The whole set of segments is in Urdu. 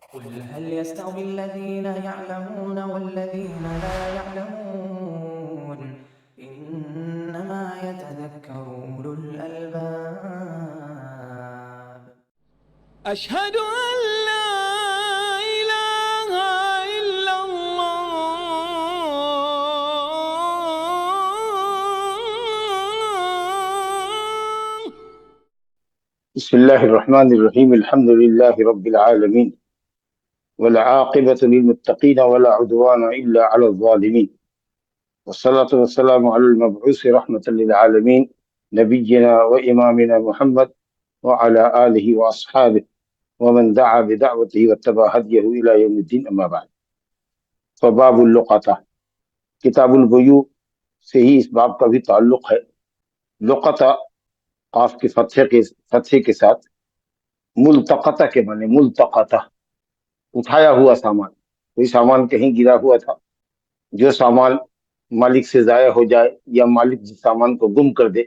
قل هل يستوي الذين يعلمون والذين لا يعلمون إنما يتذكر أولو الألباب. أشهد أن لا إله إلا الله. بسم الله الرحمن الرحيم. الحمد لله رب العالمين والعاقبة للمتقين ولا عدوان إلا على الظالمين، والصلاة والسلام على المبعوث رحمة للعالمين نبينا وإمامنا محمد وعلى آله وأصحابه ومن دعا بدعوته واتبع هديه إلى يوم الدين. أما بعد، فباب اللقطة کتاب البیوع سے ہی اس باب کا بھی تعلق ہے. لقطہ قاف کے فتحے کے ساتھ، ملتقطہ کے معنی ملتقطہ اٹھایا ہوا سامان. کوئی سامان کہیں گرا ہوا تھا، جو سامان مالک سے ضائع ہو جائے یا مالک جس سامان کو گم کر دے،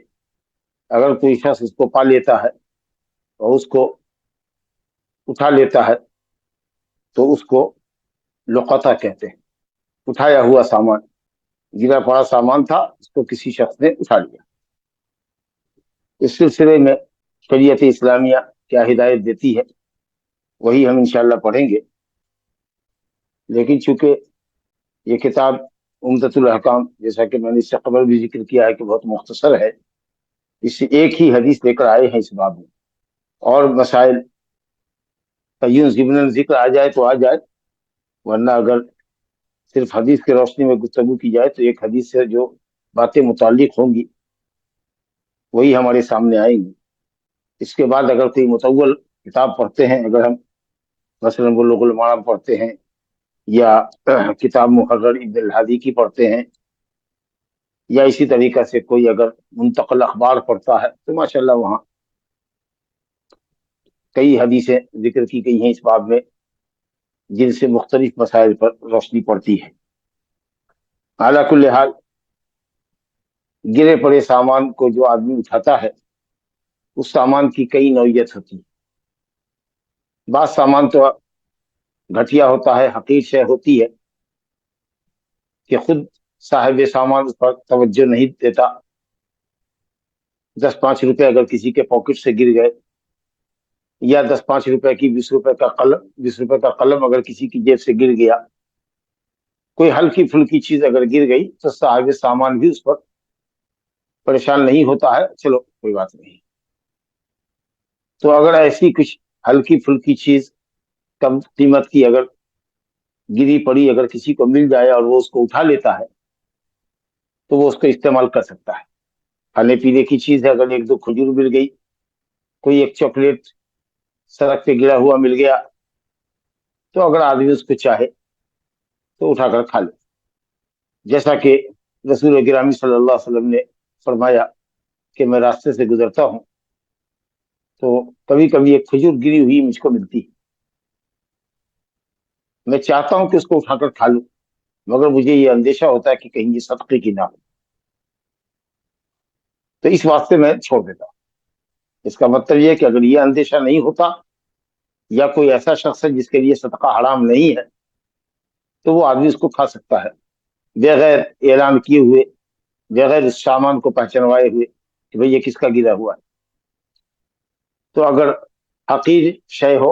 اگر کوئی شخص اس کو پا لیتا ہے اور اس کو اٹھا لیتا ہے تو اس کو لقطہ کہتے ہیں. اٹھایا ہوا سامان، گرا پڑا سامان تھا، اس کو کسی شخص نے اٹھا لیا. اس سلسلے میں شریعت اسلامیہ کیا ہدایت دیتی ہے وہی ہم انشاءاللہ پڑھیں گے. لیکن چونکہ یہ کتاب عمدۃ الاحکام، جیسا کہ میں نے اس سے قبل بھی ذکر کیا ہے کہ بہت مختصر ہے، اس سے ایک ہی حدیث لے کر آئے ہیں اس باب میں، اور مسائل کا یوں ضمن ذکر آ جائے تو آ جائے، ورنہ اگر صرف حدیث کی روشنی میں گفتگو کی جائے تو ایک حدیث سے جو باتیں متعلق ہوں گی وہی ہمارے سامنے آئیں گی. اس کے بعد اگر کوئی مطول کتاب پڑھتے ہیں، اگر ہم مثلا بلوغ المرام پڑھتے ہیں یا کتاب محرر ابن الہادی کی پڑھتے ہیں، یا اسی طریقہ سے کوئی اگر منتقل اخبار پڑھتا ہے، تو ماشاءاللہ وہاں کئی حدیثیں ذکر کی گئی ہیں اس باب میں جن سے مختلف مسائل پر روشنی پڑتی ہے. اعلیٰ کل حال، گرے پڑے سامان کو جو آدمی اٹھاتا ہے اس سامان کی کئی نوعیت ہوتی ہے. بعض سامان تو گھٹیا ہوتا ہے، حقیر شے ہوتی ہے کہ خود صاحب سامان اس پر توجہ نہیں دیتا. 10-5 روپے اگر کسی کے پاکٹ سے گر گئے، یا 10-5 روپے کی 20 روپے کا قلم اگر کسی کی جیب سے گر گیا، کوئی ہلکی پھلکی چیز اگر گر گئی تو صاحب سامان بھی اس پر پریشان نہیں ہوتا ہے، چلو کوئی بات نہیں. تو اگر ایسی کچھ ہلکی پھلکی چیز کم قیمت کی اگر گری پڑی اگر کسی کو مل جائے اور وہ اس کو اٹھا لیتا ہے تو وہ اس کو استعمال کر سکتا ہے. کھانے پینے کی چیز ہے، اگر 1-2 کھجور مل گئی، کوئی ایک چاکلیٹ سڑک پہ گرا ہوا مل گیا، تو اگر آدمی اس کو چاہے تو اٹھا کر کھا لے. جیسا کہ رسول گرامی صلی اللہ علیہ وسلم نے فرمایا کہ میں راستے سے گزرتا ہوں تو کبھی کبھی ایک کھجور گری ہوئی مجھ کو ملتی ہے، میں چاہتا ہوں کہ اس کو اٹھا کر کھا لوں، مگر مجھے یہ اندیشہ ہوتا ہے کہ کہیں یہ صدقے کی نہ ہو، تو اس واسطے میں چھوڑ دیتا ہوں. اس کا مطلب یہ ہے کہ اگر یہ اندیشہ نہیں ہوتا یا کوئی ایسا شخص ہے جس کے لیے صدقہ حرام نہیں ہے تو وہ آدمی اس کو کھا سکتا ہے بغیر اعلان کیے ہوئے، بغیر اس سامان کو پہچانوائے ہوئے کہ بھئی یہ کس کا گرا ہوا ہے. تو اگر حقیر شے ہو،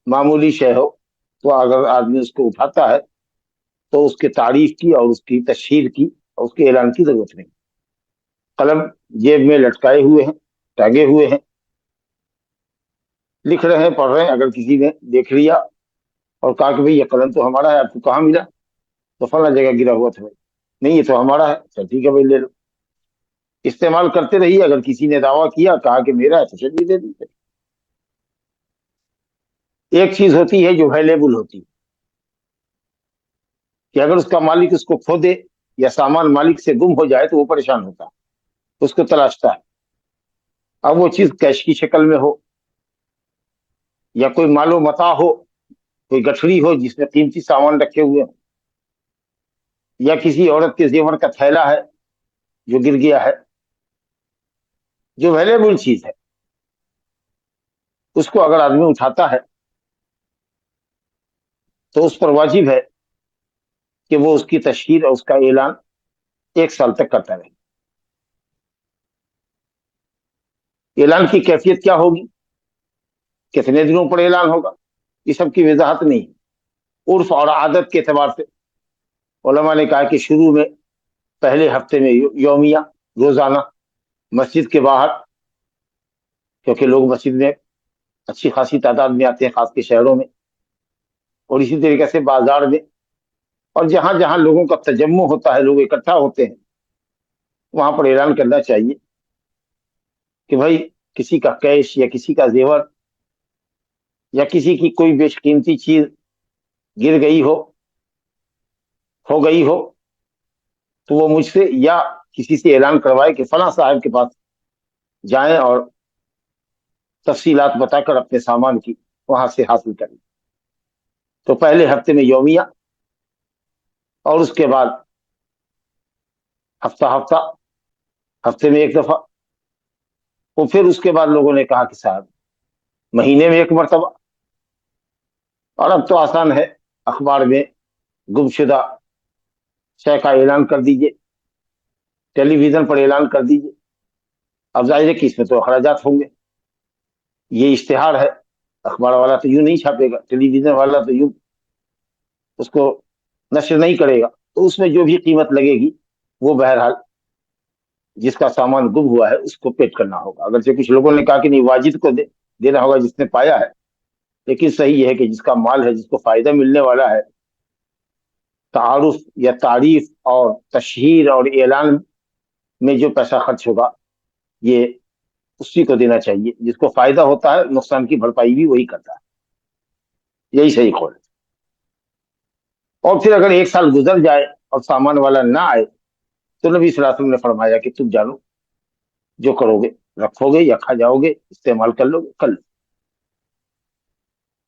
معمولی شے ہو، تو اگر آدمی اس کو اٹھاتا ہے تو اس کی تعریف کی اور اس کی تشہیر کی اور اس کے اعلان کی ضرورت نہیں. قلم جیب میں لٹکائے ہوئے ہیں، ٹانگے ہوئے ہیں، لکھ رہے ہیں، پڑھ رہے ہیں، اگر کسی نے دیکھ لیا اور کہا کہ بھئی یہ قلم تو ہمارا ہے، آپ کو کہاں ملا؟ تو فلاں جگہ گرا ہوا تھا. نہیں، یہ تو ہمارا ہے. چل ٹھیک ہے بھائی، لے لو. استعمال کرتے رہیے. اگر کسی نے دعویٰ کیا، کہا کہ میرا ہے، تو چلیے دے دیجیے. ایک چیز ہوتی ہے جو اویلیبل ہوتی ہے کہ اگر اس کا مالک اس کو کھو دے یا سامان مالک سے گم ہو جائے تو وہ پریشان ہوتا ہے، اس کو تلاشتا ہے. اب وہ چیز کیش کی شکل میں ہو یا کوئی مال و متاع ہو، کوئی گٹھڑی ہو جس میں قیمتی سامان رکھے ہوئے ہوں، یا کسی عورت کے زیور کا تھیلا ہے جو گر گیا ہے، جو اویلیبل چیز ہے اس کو اگر آدمی اٹھاتا ہے تو اس پر واجب ہے کہ وہ اس کی تشہیر اور اس کا اعلان 1 سال تک کرتا رہے۔ اعلان کی کیفیت کیا ہوگی، کتنے دنوں پر اعلان ہوگا، یہ سب کی وضاحت نہیں۔ عرف اور عادت کے اعتبار سے علماء نے کہا کہ شروع میں پہلے ہفتے میں یومیہ، روزانہ مسجد کے باہر، کیونکہ لوگ مسجد میں اچھی خاصی تعداد میں آتے ہیں خاص کے شہروں میں، اور اسی طریقے سے بازار میں، اور جہاں جہاں لوگوں کا تجمع ہوتا ہے، لوگ اکٹھا ہوتے ہیں، وہاں پر اعلان کرنا چاہیے کہ بھائی کسی کا کیش یا کسی کا زیور یا کسی کی کوئی بیش قیمتی چیز گر گئی ہو گئی ہو تو وہ مجھ سے یا کسی سے اعلان کروائے کہ فلاں صاحب کے پاس جائیں اور تفصیلات بتا کر اپنے سامان کی وہاں سے حاصل کریں۔ تو پہلے ہفتے میں یومیہ، اور اس کے بعد ہفتہ ہفتے میں 1 دفعہ، اور پھر اس کے بعد لوگوں نے کہا کہ صاحب مہینے میں 1 مرتبہ۔ اور اب تو آسان ہے، اخبار میں گمشدہ شے کا اعلان کر دیجئے، ٹیلی ویژن پر اعلان کر دیجئے۔ اب ظاہر ہے کہ اس میں تو اخراجات ہوں گے، یہ اشتہار ہے، اخبار والا تو یوں نہیں چھاپے گا، ٹیلی ویژن والا تو یوں اس کو نشر نہیں کرے گا، تو اس میں جو بھی قیمت لگے گی وہ بہرحال جس کا سامان گم ہوا ہے اس کو پیڈ کرنا ہوگا۔ اگرچہ کچھ لوگوں نے کہا کہ نہیں، واجد کو دینا ہوگا جس نے پایا ہے، لیکن صحیح یہ ہے کہ جس کا مال ہے، جس کو فائدہ ملنے والا ہے، تعارف یا تعریف اور تشہیر اور اعلان میں جو پیسہ خرچ ہوگا یہ اسی کو دینا چاہیے۔ جس کو فائدہ ہوتا ہے نقصان کی بھرپائی بھی وہی کرتا ہے، یہی صحیح قول ہے۔ اور پھر اگر 1 سال گزر جائے اور سامان والا نہ آئے تو نبی صلی اللہ علیہ وسلم نے فرمایا کہ تم جانو جو کرو گے، رکھو گے یا کھا جاؤ گے، استعمال کر لو گے، کر لو۔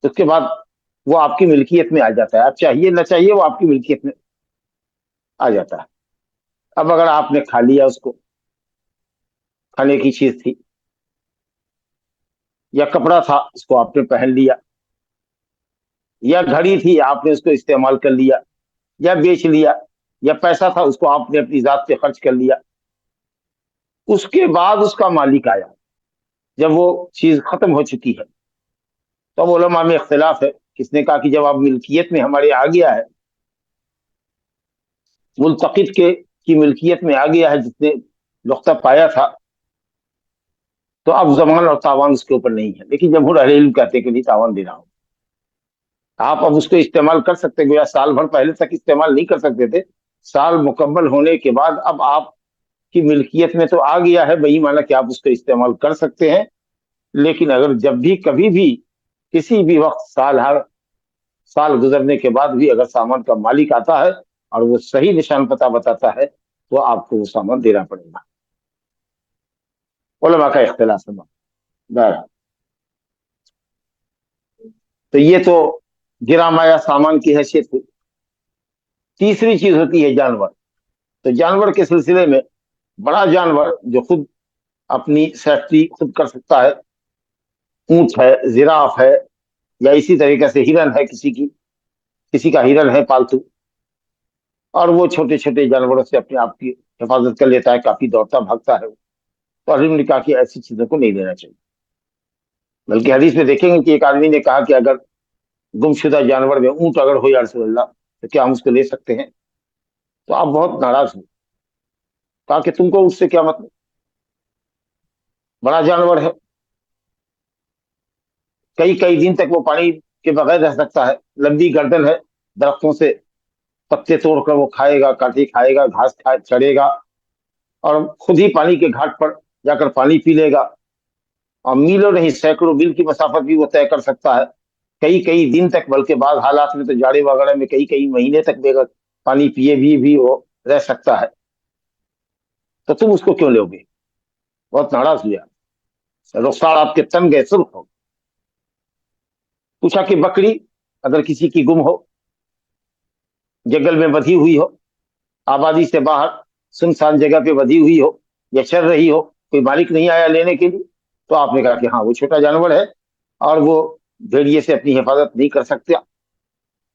اس کے بعد وہ آپ کی ملکیت میں آ جاتا ہے، آپ چاہیے نہ چاہیے وہ آپ کی ملکیت میں آ جاتا ہے۔ اب اگر آپ نے کھا لیا، اس کو کھانے کی چیز تھی یا کپڑا تھا اس کو آپ نے پہن لیا، یا گھڑی تھی آپ نے اس کو استعمال کر لیا یا بیچ لیا، یا پیسہ تھا اس کو آپ نے اپنی ذات پہ خرچ کر لیا، اس کے بعد اس کا مالک آیا جب وہ چیز ختم ہو چکی ہے، تو اب علماء میں اختلاف ہے۔ کس نے کہا کہ جب آپ ملکیت میں ہمارے آ گیا ہے، ملتقط کی ملکیت میں آ گیا ہے، جس نے لقطہ پایا تھا، تو اب ضمان اور تاوان اس کے اوپر نہیں ہے۔ لیکن جمہور اہل علم کہتے ہیں کہ نہیں، تاوان دینا ہو، آپ اب اس کو استعمال کر سکتے، گویا سال بھر پہلے تک استعمال نہیں کر سکتے تھے، سال مکمل ہونے کے بعد اب آپ کی ملکیت میں تو آ گیا ہے، بہی معنی کہ آپ اس کو استعمال کر سکتے ہیں۔ لیکن اگر جب بھی کبھی بھی کسی بھی وقت سال گزرنے کے بعد بھی اگر سامان کا مالک آتا ہے اور وہ صحیح نشان پتہ بتاتا ہے تو آپ کو وہ سامان دینا پڑے گا۔ علماء کا اختلاف ہے بہرحال۔ تو یہ تو گرا مایا سامان کی حیثیت ہوئی۔ تیسری چیز ہوتی ہے جانور۔ تو جانور کے سلسلے میں بڑا جانور جو خود اپنی سیفٹی خود کر سکتا ہے، اونٹ ہے، زراف ہے، یا اسی طریقے سے ہرن ہے، کسی کا ہرن ہے پالتو، اور وہ چھوٹے چھوٹے جانوروں سے اپنے آپ کی حفاظت کر لیتا ہے، کافی دوڑتا بھاگتا ہے، تو حضرت نے کہا کہ ایسی چیزوں کو نہیں لینا چاہیے۔ بلکہ حدیث میں دیکھیں گے کہ ایک آدمی نے کہا کہ اگر گمشدہ جانور میں اونٹ اگر ہو یا رسول اللہ تو کیا ہم اس کو لے سکتے ہیں؟ تو آپ بہت ناراض ہوئے، کہا کہ تم کو اس سے کیا مطلب، بڑا جانور ہے، کئی دن تک وہ پانی کے بغیر رہ سکتا ہے، لمبی گردن ہے، درختوں سے پتے توڑ کر وہ کھائے گا، کاٹے کھائے گا، گھاس چڑھے گا، اور خود ہی پانی کے گھاٹ پر جا کر پانی پی لے گا، اور میلوں نہیں سینکڑوں میل کی مسافت بھی وہ طے کر سکتا ہے، کئی دن تک، بلکہ بعض حالات میں تو جاڑے وغیرہ میں کئی مہینے تک بغیر پانی پیے بھی وہ رہ سکتا ہے، تو تم اس کو کیوں لو گے؟ بہت ناراض ہوا، رخسار آپ کے تن گئے، سرخ ہو۔ پوچھا کہ بکری اگر کسی کی گم ہو، جنگل میں بدھی ہوئی ہو، آبادی سے باہر سنسان جگہ پہ بدھی ہوئی ہو یا چر رہی ہو، کوئی مالک نہیں آیا لینے کے لیے، تو آپ نے کہا کہ ہاں وہ چھوٹا جانور ہے اور وہ بھیڑیے سے اپنی حفاظت نہیں کر سکتا،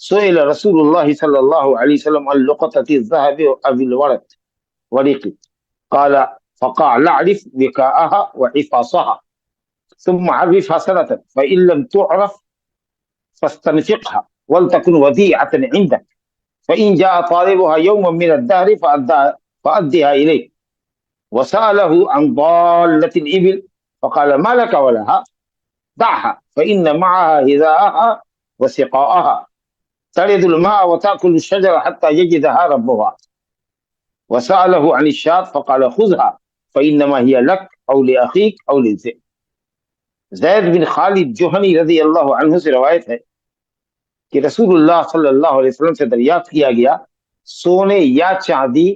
سئل رسول اللہ صلی اللہ علیہ وسلم عن لقطة الذهب أو الورق قال فقال اعرف وكاءها وعفاصها ثم عرفها سنة فإن لم تعرف فاستنفقها ولتكن وديعة عندك فإن جاء طالبها يوما من الدهر فأدها إليه وسأله عن ضالة الإبل فقال ما لك ولها دعها فإن معها هذاءها وسقاءها ترد الماء وتأكل الشجر حتى يجدها ربها وسأله عن الشاة فقال خذها فإنما هي لك أو لأخيك أو للذئب. زید بن خالد جوہنی رضی اللہ عنہ سے روایت ہے کہ رسول اللہ صلی اللہ علیہ وسلم سے دریافت کیا گیا سونے یا چاندی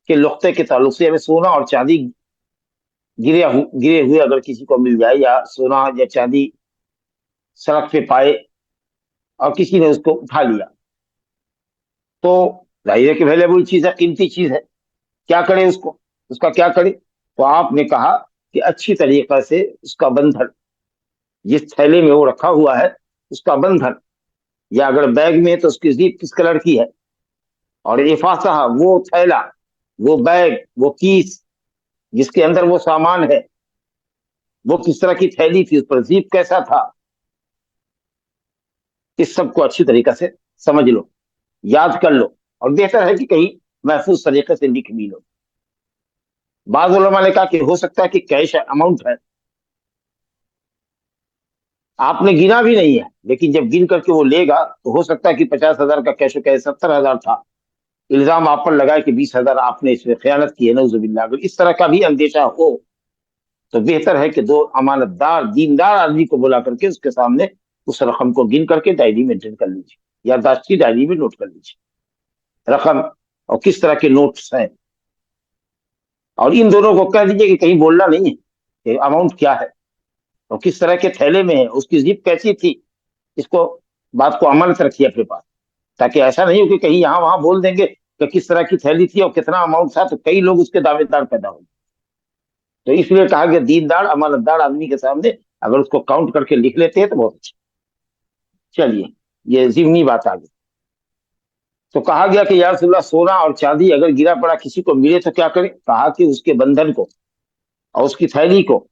کے لقطے کے تعلق سے، یعنی سونا اور چاندی گرے ہوئے اگر کسی کو مل جائے، یا سونا یا چاندی سڑک پہ پائے اور کسی نے اس کو اٹھا لیا تو ظاہر ہے کہ ویلیبل چیز ہے، قیمتی چیز ہے، کیا کرے اس کو، اس کا کیا کرے؟ تو آپ نے کہا کہ اچھی طریقے سے اس کا بندھن، جس تھیلے میں وہ رکھا ہوا ہے اس کا بندھن، یا اگر بیگ میں ہے تو اس کی زیپ کس کلر کی ہے، اور افاصہ وہ تھیلا، وہ بیگ، وہ کیس جس کے اندر وہ سامان ہے وہ کس طرح کی تھیلی تھی، اس پر زیپ کیسا تھا، اس سب کو اچھی طریقے سے سمجھ لو، یاد کر لو، اور بہتر ہے کہ کہیں محفوظ طریقے سے لکھ بھی لو۔ بعض علماء نے کہا کہ ہو سکتا ہے کہ کیش اماؤنٹ ہے، آپ نے گنا بھی نہیں ہے، لیکن جب گن کر کے وہ لے گا تو ہو سکتا ہے کہ 50,000 کا کیش ہو، 70,000 تھا، الزام آپ پر لگائے کہ 20,000 آپ نے اس میں خیانت کی ہے، نعوذ باللہ۔ اگر اس طرح کا بھی اندیشہ ہو تو بہتر ہے کہ دو امانت دار دیندار آدمی کو بلا کر کے اس کے سامنے اس رقم کو گن کر کے ڈائری مینٹین کر لیجیے، یا داشتی ڈائری میں نوٹ کر لیجیے رقم اور کس طرح کے نوٹس ہیں، اور ان دونوں کو کہہ دیجیے کہ کہیں بولنا نہیں ہے کہ اماؤنٹ کیا ہے اور کس طرح کے تھیلے میں ہے، اس کی زپ کیسی تھی، اس کو بات کو امانت رکھیے اپنے پاس، تاکہ ایسا نہیں ہو کہ کہیں یہاں وہاں بول دیں گے کہ کس طرح کی تھیلی تھی اور کتنا اماؤنٹ تھا، تو کئی لوگ اس کے دعوے دار پیدا ہوں گے۔ تو اس لیے کہا کہ دیندار امانت دار آدمی کے سامنے اگر اس کو کاؤنٹ کر کے لکھ لیتے ہیں تو بہت اچھا۔ چلیے یہ ضمنی بات آ گئی۔ تو کہا گیا کہ یا رسول اللہ سونا اور چاندی اگر گرا پڑا کسی کو ملے تو کیا کرے؟ کہا کہ اس کے بندھن کو اور اس کی تھیلی کو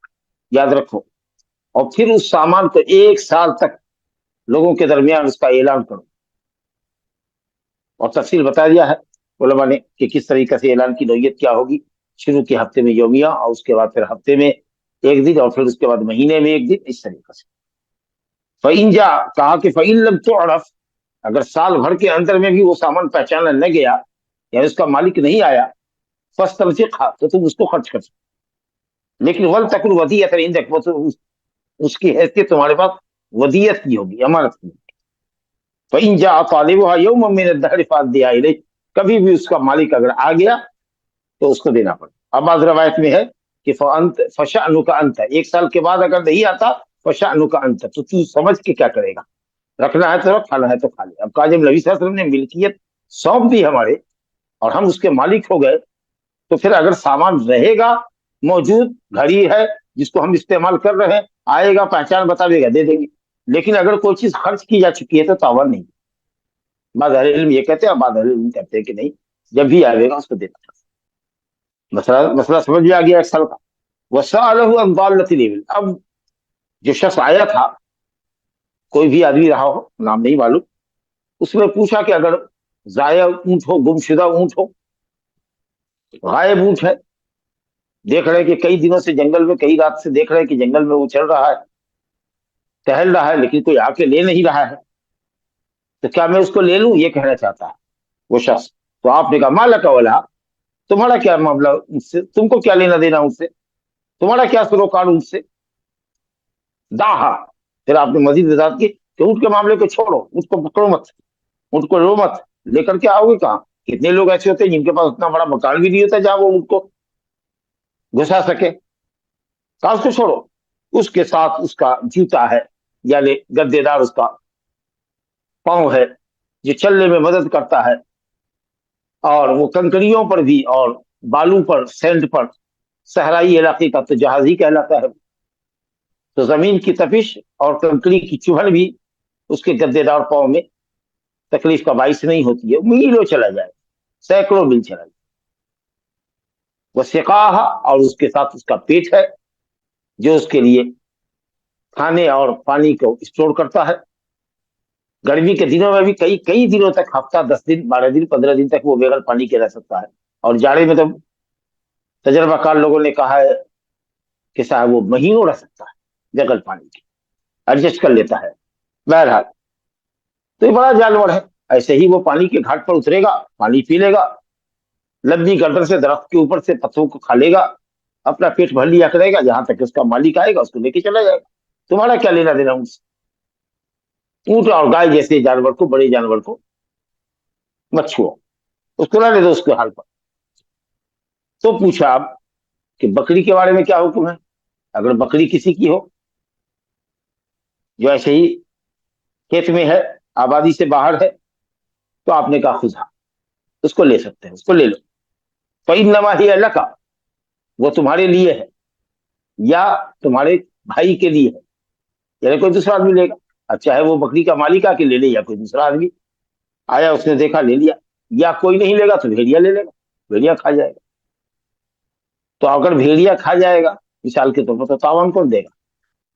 یاد رکھو، اور پھر اس سامان کو 1 سال تک لوگوں کے درمیان اس کا اعلان کرو، اور تفصیل بتا دیا ہے علماء نے کہ کس طریقے سے اعلان کی نوعیت کیا ہوگی، شروع کے ہفتے میں یومیہ، اور اس کے بعد پھر ہفتے میں 1 دن، اور پھر اس کے بعد مہینے میں 1 دن، اس طریقے سے۔ فَإِن جَاءَ، کہا کہ فَإِن لَمْ تُعْرَفْ، اگر سال بھر کے اندر میں بھی وہ سامان پہچانا نہ گیا یا اس کا مالک نہیں آیا، فَاسْتَنْفِقْهَا، تو تم اس کو خرچ کر سکتے، لیکن وَلْتَكُنْ وَدِيَةً عِندَكَ، وہ تو اس کی حیثیت تمہارے پاس ودیت کی ہوگی، امانت کی ہوگی۔ فَإِن جَاءَ طَالِبُهَا يَوْمًا مِنَ الدَّهْرِ فَأَدِّهَا إِلَيْهِ، کبھی بھی اس کا مالک اگر آ گیا تو اس کو دینا پڑے۔ اب بعض روایت میں ہے کہ فَشَأْنُكَ أَنْتَ، 1 سال کے بعد اگر نہیں آتا فَشَأْنُكَ أَنْتَ، تو تو سمجھ کے کیا کرے گا، رکھنا ہے تو رکھ، کھانا ہے تو کھا لے۔ اب کہا جب نبی صلی اللہ علیہ وسلم نے ملکیت سونپ دی ہمارے اور ہم اس کے مالک ہو گئے، تو پھر اگر سامان رہے گا موجود، گھڑی ہے جس کو ہم استعمال کر رہے ہیں، آئے گا پہچان بتاوے گا، دے دیں گے، لیکن اگر کوئی چیز خرچ کی جا چکی ہے تو تاوان نہیں۔ بعض اہل علم یہ کہتے ہیں اور بعض اہل علم کہتے ہیں کہ نہیں، جب بھی آئے گا اس کو دینا۔ مسئلہ سمجھ میں آ گیا 1 سال کا۔ وَسَأَلَهُ عَنْ ضَالَّةِ الْإِبِلِ، اب جو شخص آیا تھا، کوئی بھی آدمی رہا ہو، نام نہیں معلوم، اس نے پوچھا کہ اگر ضائع اونٹ ہو، گمشدہ اونٹ ہو، غائب اونٹ ہے، دیکھ رہے کہ کئی دنوں سے جنگل میں، کئی رات سے دیکھ رہے کہ جنگل میں وہ چل رہا ہے، ٹہل رہا ہے، لیکن کوئی آ کے لے نہیں رہا ہے، تو کیا میں اس کو لے لوں؟ یہ کہنا چاہتا ہے وہ شخص۔ تو آپ نے کہا ما لک ولا، تمہارا کیا معاملہ اس سے، تم کو کیا لینا دینا اس سے، تمہارا کیا سروکار اس سے؟ داہا، پھر آپ نے مزید وضاحت کی کہ اونٹ کے معاملے کو چھوڑو، اونٹ کو پکڑو مت، اونٹ کو لو مت، لے کر کے آؤ گے کہاں؟ کتنے لوگ ایسے ہوتے ہیں جن کے پاس اتنا بڑا مکان بھی نہیں ہوتا جہاں وہ اونٹ کو گھسا سکے، کہا اس کو چھوڑو، اس کے ساتھ اس کا جوتا ہے، یعنی گدے دار اس کا پاؤں ہے جو چلنے میں مدد کرتا ہے، اور وہ کنکریوں پر بھی اور بالو پر، سینڈ پر، صحرائی علاقے کا تو جہاز ہی کہلاتا ہے، تو زمین کی تپش اور کنکری کی چبھن بھی اس کے گدے دار پاؤں میں تکلیف کا باعث نہیں ہوتی ہے، میلوں چلا جائے، سینکڑوں میل چلا جائے. وہ سقاہا، اور اس کے ساتھ اس کا پیٹ ہے جو اس کے لیے کھانے اور پانی کو اسٹور کرتا ہے. گرمی کے دنوں میں بھی کئی کئی دنوں تک، ہفتہ 10 دن 12 دن 15 دن تک وہ بغیر پانی کے رہ سکتا ہے. اور جاڑے میں تو تجربہ کار لوگوں نے کہا ہے کہ صاحب وہ مہینوں رہ سکتا ہے بغیر پانی کے، ایڈجسٹ کر لیتا ہے. بہرحال تو یہ بڑا جانور ہے. ایسے ہی وہ پانی کے گھاٹ پر اترے گا، پانی پی لے گا، لمبی گردن سے درخت کے اوپر سے پتوں کو کھا لے گا، اپنا پیٹ بھر لیا کرے گا، جہاں تک اس کا مالک آئے گا اس کو لے کے چلا جائے گا. تمہارا کیا لینا دینا ان سے؟ اونٹ اور گائے جیسے جانور کو، بڑے جانور کو مت چھوڑو، اس کو رہنے دو اس کے حال پر. تو پوچھا اب کہ بکری کے بارے میں کیا حکم ہے؟ اگر بکری کسی کی ہو جو ایسے ہی کھیت میں ہے، آبادی سے باہر ہے، تو آپ نے کہا خدا، اس کو لے سکتے ہیں، اس کو لے لو. فَإِنَّمَا هِيَ لَكَ، وہ تمہارے لیے ہے یا تمہارے بھائی کے لیے ہے، یعنی کوئی دوسرا آدمی لے گا. اب چاہے وہ بکری کا مالک آ کے لے لے یا کوئی دوسرا آدمی آیا، اس نے دیکھا لے لیا، یا کوئی نہیں لے گا تو بھیڑیا لے لے گا، بھیڑیا کھا جائے گا. تو اگر بھیڑیا کھا جائے گا مثال کے طور پر، تو تاوان کون دے گا؟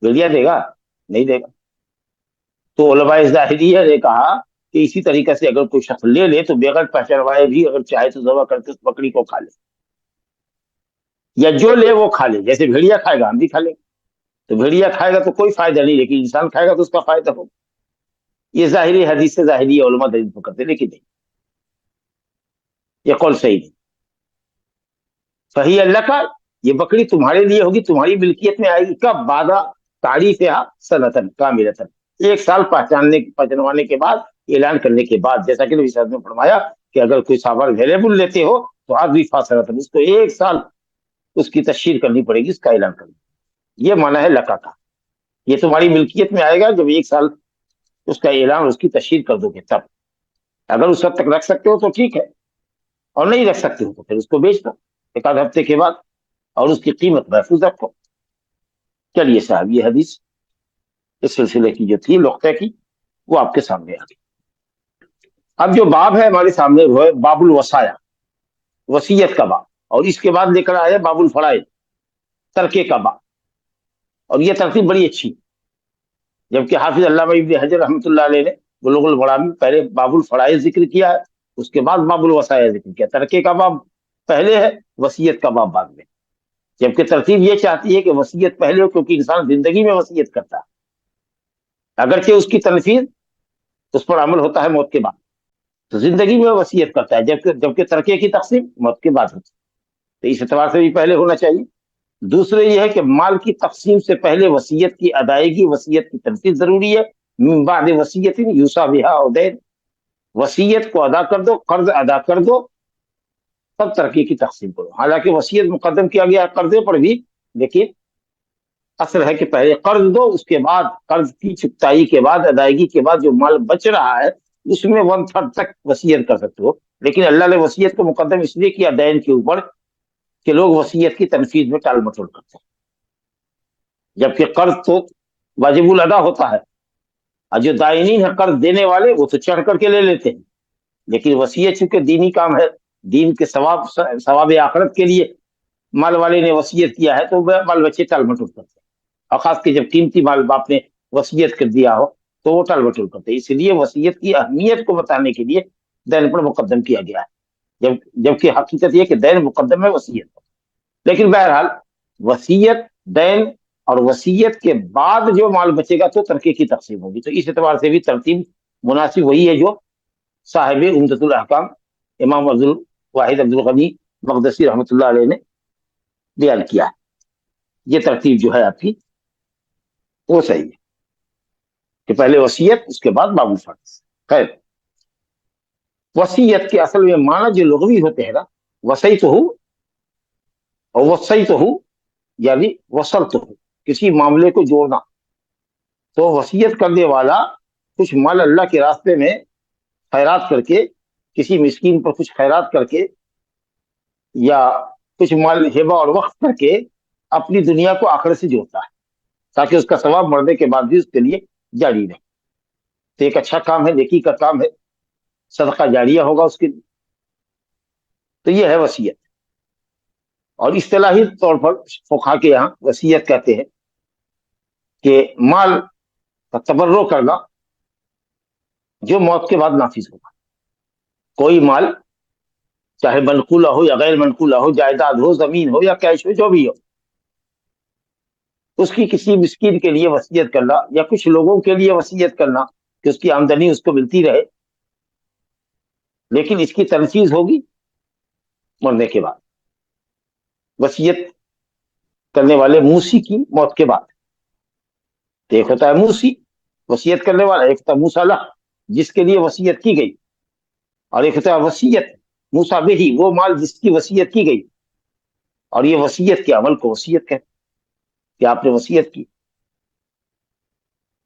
بھیڑیا دے گا؟ نہیں دے گا. تو علماء ظاہریہ نے کہا کہ اسی طریقے سے اگر کوئی شخص لے لے تو بغیر پہچانوائے بھی اگر چاہے تو ذبح کر کے اس بکری کو کھا لے، یا جو لے وہ کھا لے. جیسے بھیڑیا کھائے گا ہم بھی کھا لیں. تو بھیڑیا کھائے گا تو کوئی فائدہ نہیں، لیکن انسان کھائے گا تو اس کا فائدہ ہو. یہ ظاہری حدیث سے ظاہری علماء دلیل پکڑتے، لیکن نہیں، یہ قول صحیح نہیں. فہی اللہ کا، یہ بکری تمہارے لیے ہوگی، تمہاری ملکیت میں آئے گی. کب؟ بعد تعریف سنتن کاملتن، 1 سال پہچانوانے کے بعد، اعلان کرنے کے بعد. جیسا کہ نبی صلی اللہ علیہ وسلم نے فرمایا کہ اگر کوئی صحابہ اویلیبل لیتے ہو تو عظیفہ سنتن، اس کو 1 سال اس کی تشہیر کرنی پڑے گی، اس کا اعلان کرنا. یہ معنی ہے لکا کا، یہ تمہاری ملکیت میں آئے گا جب 1 سال اس کا اعلان، اس کی تشہیر کر دو گے تب. اگر اس وقت تک رکھ سکتے ہو تو ٹھیک ہے، اور نہیں رکھ سکتے ہو تو پھر اس کو بیچ دو 1 آدھ ہفتے کے بعد، اور اس کی قیمت محفوظ رکھو. چلیے صاحب، یہ حدیث اس سلسلے کی جو تھی لقطے کی، وہ آپ کے سامنے آ گئی. اب جو باب ہے ہمارے سامنے وہ ہے باب الوصایا، وصیت کا باب. اور اس کے بعد لے کر آئے باب الفرائض، ترکے کا باب. اور یہ ترتیب بڑی اچھی، جبکہ حافظ علامہ ابن حجر رحمۃ اللہ علیہ نے بلوغ المرام میں پہلے باب الفرائض ذکر کیا ہے، اس کے بعد باب الوصایا ذکر کیا. ترکے کا باب پہلے ہے، وصیت کا باب بعد میں. جبکہ ترتیب یہ چاہتی ہے کہ وصیت پہلے ہو، کیونکہ انسان زندگی میں وصیت کرتا ہے، اگرچہ اس کی تنفیذ، اس پر عمل ہوتا ہے موت کے بعد. تو زندگی میں وصیت کرتا ہے، جبکہ ترکے کی تقسیم موت کے بعد ہوتی ہے. تو اس اعتبار سے بھی پہلے ہونا چاہیے. دوسرے یہ ہے کہ مال کی تقسیم سے پہلے وصیت کی ادائیگی، وصیت کی تنفیذ ضروری ہے. من بعد وصیت یوصی بها او دین، وصیت کو ادا کر دو، قرض ادا کر دو، تب ترکے کی تقسیم کرو. حالانکہ وصیت مقدم کیا گیا قرضے پر بھی، لیکن اصل ہے کہ پہلے قرض دو، اس کے بعد قرض کی چکتائی کے بعد، ادائیگی کے بعد جو مال بچ رہا ہے اس میں 1/3 تک وصیت کر سکتے ہو. لیکن اللہ نے وصیت کو مقدم اس لیے کیا دین کے اوپر کہ لوگ وصیت کی تنفیذ میں ٹال مٹول کرتے ہیں، جبکہ قرض تو واجب الادا ہوتا ہے. اور جو دائنین ہے قرض دینے والے، وہ تو چڑھ کر کے لے لیتے ہیں. لیکن وصیت چونکہ دینی کام ہے، دین کے ثواب آخرت کے لیے مال والے نے وصیت کیا ہے، تو مال بچے ٹال مٹول کرتے ہیں. اور خاص کہ جب قیمتی مال باپ نے وصیت کر دیا ہو تو وہ ٹال مٹول کرتے ہیں. اس لیے وصیت کی اہمیت کو بتانے کے لیے دین پر مقدم کیا گیا ہے، جبکہ حقیقت یہ کہ دین مقدم ہے وصیت پر. لیکن بہرحال وصیت، دین اور وصیت کے بعد جو مال بچے گا تو ترکے کی تقسیم ہوگی. تو اس اعتبار سے بھی ترتیب مناسب وہی ہے جو صاحب عمدۃ الاحکام امام عبد الواحد عبد الغنی مقدسی رحمۃ اللہ علیہ نے بیان کیا ہے. یہ ترتیب جو ہے آپ کی وہ صحیح ہے کہ پہلے وصیت، اس کے بعد باب الفرائض. خیر، وصیت کے اصل میں معنی جو لغوی ہوتے ہیں نا، وصیت ہو اور وصیت ہو یعنی وصلت ہو، کسی معاملے کو جوڑنا. تو وصیت کرنے والا کچھ مال اللہ کے راستے میں خیرات کر کے، کسی مسکین پر کچھ خیرات کر کے، یا کچھ مال ہبہ اور وقف کر کے اپنی دنیا کو آخرت سے جوڑتا ہے، تاکہ اس کا ثواب مرنے کے بعد بھی اس کے لیے جاری رہے. تو ایک اچھا کام ہے، نیکی کا کام ہے. صدقہ جاریہ ہوگا اس کے لیے. تو یہ ہے وصیت. اور اصطلاحی طور پر فقہا کے یہاں وصیت کہتے ہیں کہ مال کا تبرع کرنا جو موت کے بعد نافذ ہوگا. کوئی مال چاہے منقولہ ہو یا غیر منقولہ ہو، جائیداد ہو، زمین ہو یا کیش ہو، جو بھی ہو، اس کی کسی مسکین کے لیے وصیت کرنا یا کچھ لوگوں کے لیے وصیت کرنا کہ اس کی آمدنی اس کو ملتی رہے، لیکن اس کی تنفیذ ہوگی مرنے کے بعد، وصیت کرنے والے موسی کی موت کے بعد. ایک ہوتا ہے موسی وصیت کرنے والا، ایک ہوتا ہے موصلی جس کے لیے وصیت کی گئی، اور ایک ہوتا ہے وصیت موصی بہ وہ مال جس کی وصیت کی گئی. اور یہ وصیت کے عمل کو وصیت کہتے ہیں کہ آپ نے وصیت کی.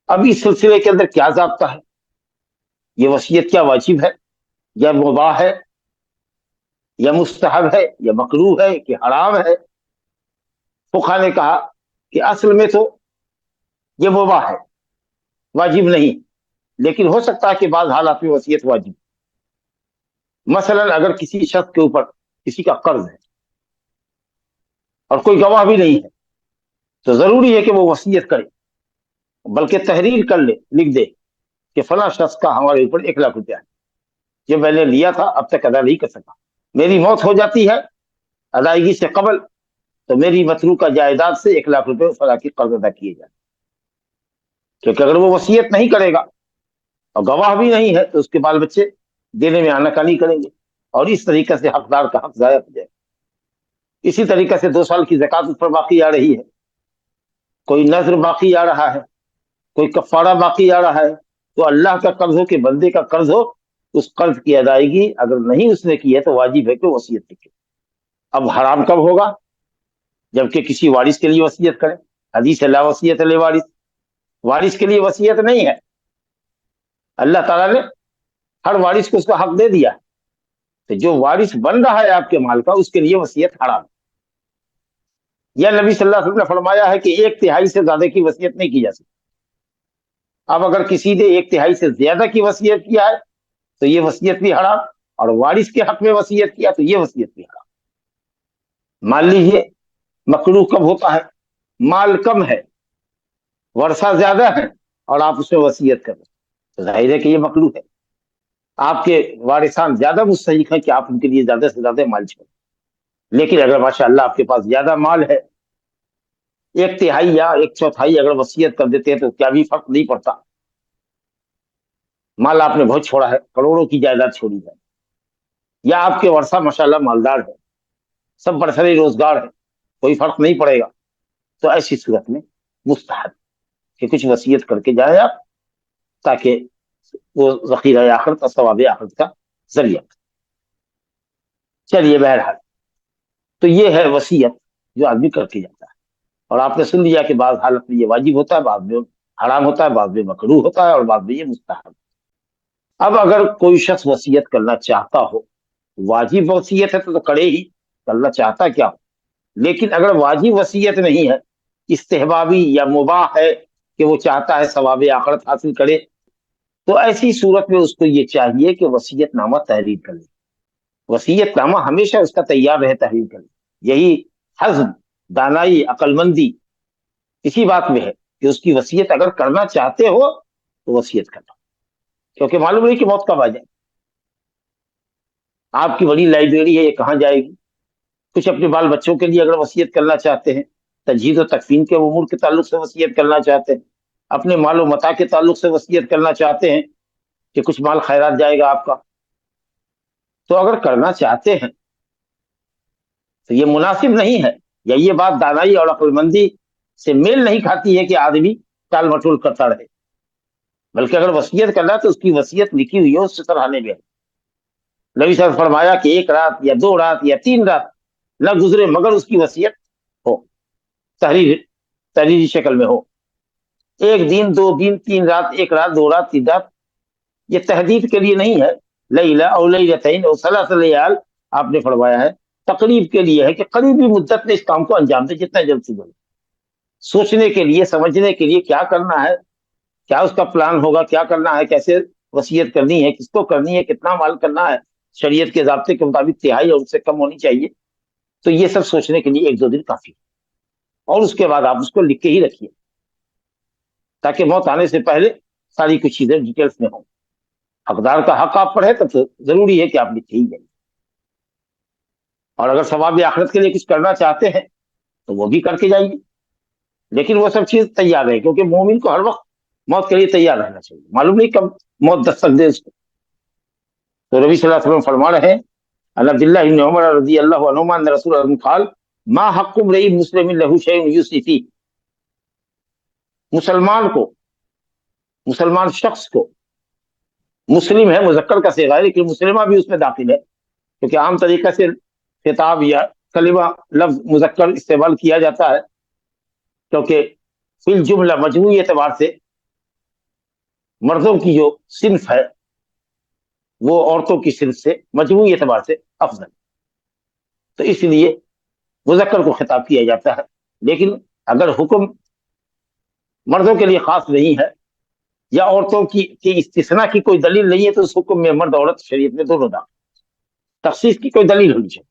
اب اس سلسلے کے اندر کیا ضابطہ ہے؟ یہ وصیت کیا واجب ہے یا مباح ہے یا مستحب ہے یا مکروہ ہے کہ حرام ہے؟ فقہا نے کہا کہ اصل میں تو یہ مباح ہے، واجب نہیں، لیکن ہو سکتا ہے کہ بعض حالات میں وصیت واجب. مثلا اگر کسی شخص کے اوپر کسی کا قرض ہے اور کوئی گواہ بھی نہیں ہے تو ضروری ہے کہ وہ وصیت کرے، بلکہ تحریر کر لے، لکھ دے کہ فلاں شخص کا ہمارے اوپر 1,00,000 روپیہ ہے، جو میں نے لیا تھا اب تک ادا نہیں کر سکا، میری موت ہو جاتی ہے ادائیگی سے قبل تو میری متروکہ جائیداد سے 1,00,000 روپے فلاں کی قرض ادا کیے جائیں. کیونکہ اگر وہ وصیت نہیں کرے گا اور گواہ بھی نہیں ہے تو اس کے بال بچے دینے میں آناکانی کریں گے، اور اس طریقے سے حقدار کا حق ضائع ہو جائے. اسی طریقے سے 2 سال کی زکوٰۃ اس پر باقی آ رہی ہے، کوئی نذر باقی آ رہا ہے، کوئی کفارہ باقی آ رہا ہے، تو اللہ کا قرض ہو کہ بندے کا قرض ہو، اس قرض کی ادائیگی اگر نہیں اس نے کی ہے تو واجب ہے کہ وصیت لکھے. اب حرام کب ہوگا؟ جبکہ کسی وارث کے لیے وصیت کرے. حدیث لا وصیت لوارث، وارث کے لیے وصیت نہیں ہے. اللہ تعالیٰ نے ہر وارث کو اس کا حق دے دیا، تو جو وارث بن رہا ہے آپ کے مال کا اس کے لیے وصیت حرام. یا نبی صلی اللہ علیہ وسلم نے فرمایا ہے کہ 1/3 سے زیادہ کی وصیت نہیں کی جا سکتی. اب اگر کسی نے 1/3 سے زیادہ کی وصیت کیا ہے تو یہ وصیت بھی حرام، اور وارث کے حق میں وصیت کیا تو یہ وصیت بھی حرام. مان لیجیے مکروہ کب ہوتا ہے؟ مال کم ہے، ورثہ زیادہ ہے، اور آپ اس میں وصیت کر رہے ہیں تو ظاہر ہے کہ یہ مکروہ ہے. آپ کے وارثان زیادہ مستحق ہیں کہ آپ ان کے لیے زیادہ سے زیادہ مال چھوڑیں. لیکن اگر ماشاء اللہ آپ کے پاس زیادہ مال ہے، 1/3 یا 1/4 اگر وصیت کر دیتے ہیں تو کیا بھی فرق نہیں پڑتا. مال آپ نے بہت چھوڑا ہے، کروڑوں کی جائیداد چھوڑی ہے، یا آپ کے ورثہ ماشاء اللہ مالدار ہے، سب برسر روزگار ہے، کوئی فرق نہیں پڑے گا. تو ایسی صورت میں مستحب کہ کچھ وصیت کر کے جائیں آپ، تاکہ وہ ذخیرہ آخرت اور ثواب آخرت کا ذریعہ. چلیے بہرحال تو یہ ہے وصیت جو آدمی کر کے جاتا ہے. اور آپ نے سن لیا کہ بعض حالت میں یہ واجب ہوتا ہے، بعض میں حرام ہوتا ہے، بعض میں مکروہ ہوتا ہے، اور بعض میں یہ مستحب. اب اگر کوئی شخص وصیت کرنا چاہتا ہو، واجب وصیت ہے تو کرے ہی، کرنا چاہتا کیا ہو. لیکن اگر واجب وصیت نہیں ہے، استحبابی یا مباح ہے کہ وہ چاہتا ہے ثواب آخرت حاصل کرے، تو ایسی صورت میں اس کو یہ چاہیے کہ وصیت نامہ تحریر کر لے. وصیت نامہ ہمیشہ اس کا تیار رہے تحریر کر لے. یہی حزم، دانائی، عقل مندی اسی بات میں ہے کہ اس کی وصیت اگر کرنا چاہتے ہو تو وصیت کرنا، کیونکہ معلوم نہیں کہ موت کب آ جائے. آپ کی بڑی لائبریری ہے، یہ کہاں جائے گی؟ کچھ اپنے بال بچوں کے لیے اگر وصیت کرنا چاہتے ہیں، تجہیز و تکفین کے امور کے تعلق سے وصیت کرنا چاہتے ہیں، اپنے مال و متاع کے تعلق سے وصیت کرنا چاہتے ہیں کہ کچھ مال خیرات جائے گا آپ کا، تو اگر کرنا چاہتے ہیں تو یہ مناسب نہیں ہے، یا یہ بات دانائی اور عقل مندی سے میل نہیں کھاتی ہے کہ آدمی ٹال مٹول کرتا رہے. بلکہ اگر وصیت کرنا تو اس کی وصیت لکھی ہوئی ہے، اس سے سراہنے میں. نبی صاحب نے فرمایا کہ 1 رات یا 2 رات یا 3 رات نہ گزرے مگر اس کی وصیت ہو، تحریری شکل میں ہو. 1 دن 2 دن 3 رات، 1 رات 2 رات 3 رات، یہ تحدید کے لیے نہیں ہے. لیلہ او لیلتین او ثلاث لیال آپ نے فرمایا ہے، تقریب کے لیے ہے کہ قریبی مدت میں اس کام کو انجام دے، جتنا جلد سے جلد. سوچنے کے لیے، سمجھنے کے لیے کیا کرنا ہے، کیا اس کا پلان ہوگا، کیا کرنا ہے، کیسے وصیت کرنی ہے، کس کو کرنی ہے، کتنا مال کرنا ہے، شریعت کے ضابطے کے مطابق تہائی اور اس سے کم ہونی چاہیے، تو یہ سب سوچنے کے لیے 1-2 دن کافی ہے، اور اس کے بعد آپ اس کو لکھ کے ہی رکھیے تاکہ موت آنے سے پہلے ساری کچھ چیزیں ڈیٹیلز میں ہوں۔ حقدار کا حق آپ پر ہے تو ضروری ہے کہ آپ لکھے ہی جائیں، اور اگر ثواب آخرت کے لیے کچھ کرنا چاہتے ہیں تو وہ بھی کر کے جائیے، لیکن وہ سب چیز تیار ہے، کیونکہ مومن کو ہر وقت موت کے لیے تیار رہنا چاہیے، معلوم نہیں کب موت دستک دے اس کو۔ تو نبی صلی اللہ علیہ وسلم فرما رہے ہیں، عن عبداللہ بن عمر رضی اللہ عنہما ان رسول اللہ قال ما حق امرئ مسلم له شيء یوصی فیہ، مسلمان شخص کو، مسلم ہے مذکر کا صیغہ ہے لیکن مسلمہ بھی اس میں داخل ہے، کیونکہ عام طریقے سے خطاب یا کلمہ لفظ مذکر استعمال کیا جاتا ہے، کیونکہ فی الجملہ مجموعی اعتبار سے مردوں کی جو صنف ہے وہ عورتوں کی صنف سے مجموعی اعتبار سے افضل، تو اس لیے مذکر کو خطاب کیا جاتا ہے، لیکن اگر حکم مردوں کے لیے خاص نہیں ہے یا عورتوں کی استثناء کی کوئی دلیل نہیں ہے تو اس حکم میں مرد عورت شریعت میں دونوں داخل، تخصیص کی کوئی دلیل ہونی چاہیے۔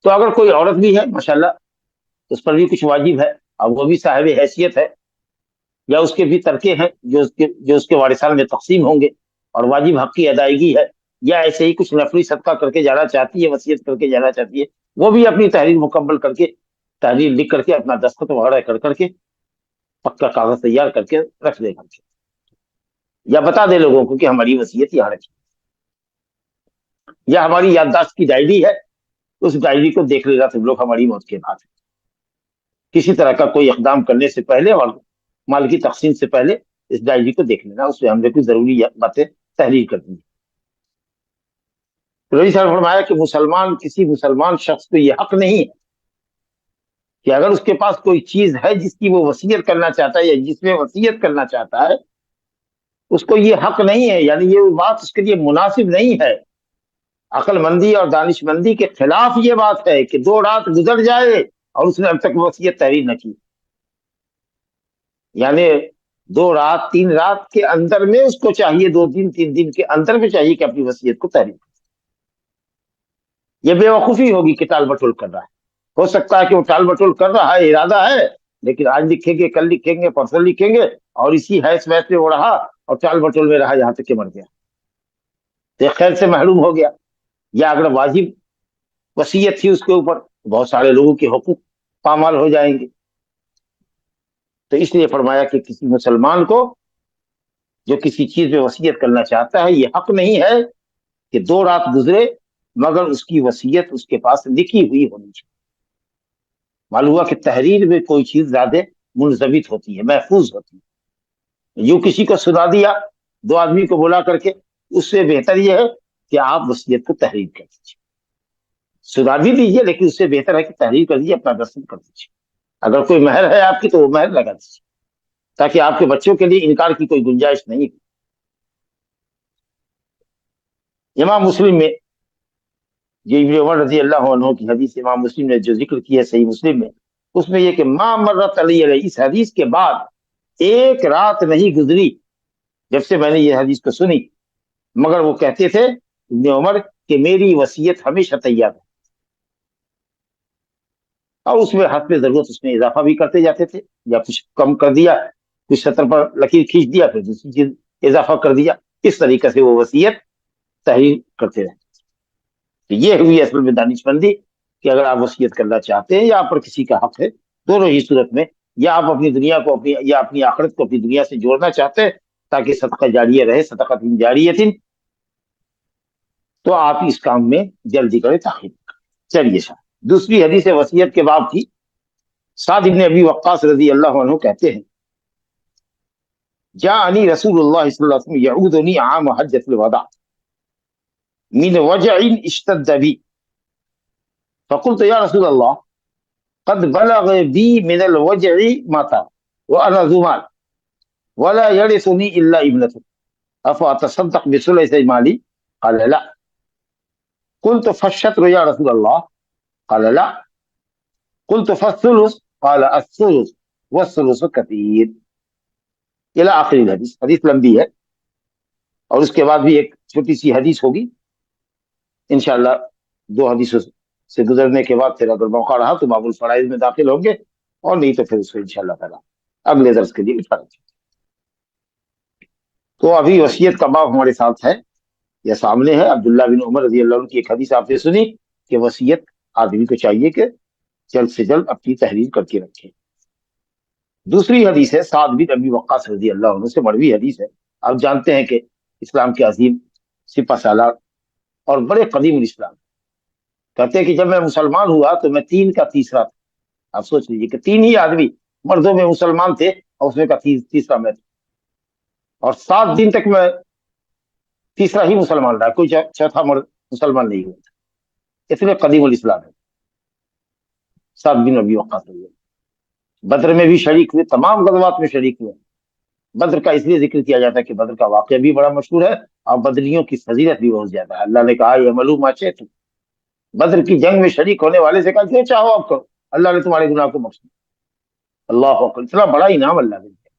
تو اگر کوئی عورت بھی ہے ماشاءاللہ اس پر بھی کچھ واجب ہے اور وہ بھی صاحب حیثیت ہے، یا اس کے بھی ترکے ہیں جو اس کے وارثان میں تقسیم ہوں گے اور واجب حق کی ادائیگی ہے، یا ایسے ہی کچھ نفلی صدقہ کر کے جانا چاہتی ہے، وصیت کر کے جانا چاہتی ہے، وہ بھی اپنی تحریر مکمل کر کے، تحریر لکھ کر کے اپنا دستخط وغیرہ کر کے پکا کاغذ تیار کر کے رکھ دے گا، یا بتا دے لوگوں کو کہ ہماری وصیت یہاں رکھی، یا ہماری یادداشت کی ڈائری ہے، اس ڈائری کو دیکھ لے گا تم لوگ ہماری موت کے بعد، کسی طرح کا کوئی اقدام کرنے سے پہلے اور مال کی تقسیم سے پہلے اس ڈائری کو دیکھ لینا، اس میں ہم نے کچھ ضروری باتیں تحریر کر دی۔ نبی صاحب نے فرمایا کہ کسی مسلمان شخص کو یہ حق نہیں ہے کہ اگر اس کے پاس کوئی چیز ہے جس کی وہ وصیت کرنا چاہتا ہے یا جس میں وصیت کرنا چاہتا ہے، اس کو یہ حق نہیں ہے، یعنی یہ بات اس کے لیے مناسب نہیں ہے، عقل مندی اور دانش مندی کے خلاف یہ بات ہے کہ 2 رات گزر جائے اور اس نے اب تک وصیت تحریر نہ کی، یعنی 2 رات 3 رات کے اندر میں اس کو چاہیے، 2 دن 3 دن کے اندر میں چاہیے کہ اپنی وصیت کو تحریر کرے۔ یہ بے وقوفی ہوگی کہ ٹال بٹول کر رہا ہے، ہو سکتا ہے کہ وہ ٹال بٹول کر رہا ہے، ارادہ ہے، لیکن آج لکھیں گے، کل لکھیں گے، پرسوں لکھیں گے، اور اسی حیث ویس میں وہ رہا اور ٹال بٹول میں رہا یہاں تک کہ مر گیا، تو خیر سے محروم ہو گیا، یا اگر واجب وصیت تھی اس کے اوپر بہت سارے لوگوں کے حقوق پامال ہو جائیں گے۔ تو اس لیے فرمایا کہ کسی مسلمان کو جو کسی چیز پہ وصیت کرنا چاہتا ہے، یہ حق نہیں ہے کہ 2 رات گزرے مگر اس کی وصیت اس کے پاس لکھی ہوئی ہونی چاہیے۔ معلوم ہوا کہ تحریر میں کوئی چیز زیادہ منضبط ہوتی ہے، محفوظ ہوتی ہے، یوں کسی کو سنا دیا 2 آدمی کو بلا کر کے، اس سے بہتر یہ ہے کہ آپ وصیت کو تحریر کر دیجیے، سنا بھی دیجیے لیکن اس سے بہتر ہے کہ تحریر کر دیجیے، اپنا دستخط کر دیجیے، اگر کوئی مہر ہے آپ کی تو وہ مہر لگا دیجیے تاکہ آپ کے بچوں کے لیے انکار کی کوئی گنجائش نہیں۔ امام مسلم میں یہ ابن عمر رضی اللہ عنہ کی حدیث امام مسلم نے جو ذکر کی ہے صحیح مسلم میں، اس میں یہ کہ ما مرت علی، اس حدیث کے بعد 1 رات نہیں گزری جب سے میں نے یہ حدیث کو سنی مگر وہ کہتے تھے ابن عمر کہ میری وصیت ہمیشہ تیار ہے، اور اس میں حسب ضرورت اس میں اضافہ بھی کرتے جاتے تھے، یا کچھ کم کر دیا، کچھ سطر پر لکیر کھینچ دیا، پھر دوسری چیز اضافہ کر دیا، اس طریقے سے وہ وصیت تحریر کرتے رہتے۔ تو یہ ہوئی اصل میں دانش مندی کہ اگر آپ وصیت کرنا چاہتے ہیں یا آپ پر کسی کا حق ہے، دونوں ہی صورت میں، یا آپ اپنی دنیا کو یا اپنی آخرت کو اپنی دنیا سے جوڑنا چاہتے ہیں تاکہ صدقہ جاریہ رہے، صدقۃ جاریۃ، تو آپ اس کام میں جلدی کریں، تاخیر کریں۔ چلیے صاحب، دوسری حدیث وصیت کے باب کی، سعد بن ابی وقاص رضی اللہ عنہ کہتے ہیں جاءنی رسول اللہ صلی اللہ علیہ وسلم یعودنی عام حجۃ الوداع من وجع اشتد بی فقلت یا رسول اللہ قد بلغ بی من الوجع ما ترى وانا ذو مال ولا يرثني الا ابنة افاتصدق بثلث مالي قال لا قلت فالشطر یا رسول اللہ قال لا قلت فالثلث قال الثلث والثلث كثير الى آخر الحدیث۔ حدیث لمبی ہے، اور اس کے بعد بھی ایک چھوٹی سی حدیث ہوگی انشاءاللہ. 2 حدیثوں سے گزرنے کے بعد پھر اگر موقع رہا تو باب الفرائض میں داخل ہوں گے، اور نہیں تو پھر اس کو انشاءاللہ تعالی اگلے درس کے لیے اٹھا رکھیں. تو ابھی وصیت کا باب ہمارے ساتھ ہے، یہ سامنے ہے. عبداللہ بن عمر رضی اللہ عنہ کی ایک حدیث آپ نے سنی کہ وصیت آدمی کو چاہیے کہ جلد سے جلد اپنی تحریر کر کے رکھے. دوسری حدیث ہے سعد بن ابی وقاص رضی اللہ عنہ سے مروی حدیث ہے. آپ جانتے ہیں کہ اسلام کے عظیم سپہ سالار اور بڑے قدیم الاسلام کہتے ہیں کہ جب میں مسلمان ہوا تو میں 3 کا تیسرا تھا. آپ سوچ لیجیے کہ 3 ہی آدمی مردوں میں مسلمان تھے اور اس میں کا تیسرا میں تھا، اور 7 دن تک میں تیسرا ہی مسلمان رہا، کوئی چوتھا مرد مسلمان نہیں ہوا تھا. اتنے قدیم الاسلام ہے سعد بن ابی وقاص رضی اللہ. بدر میں بھی شریک ہوئے، تمام غزوات میں شریک ہوئے. بدر کا اس لیے ذکر کیا جاتا ہے کہ بدر کا واقعہ بھی بڑا مشہور ہے اور بدریوں کی فضیلت بھی بہت زیادہ ہے. اللہ نے کہا یعملوا ما شئتم، بدر کی جنگ میں شریک ہونے والے سے کہا جو چاہو آپ کرو، اللہ نے تمہارے گناہ کو بخش دیا. اللہ اکبر، اتنا بڑا انعام اللہ نے دیا.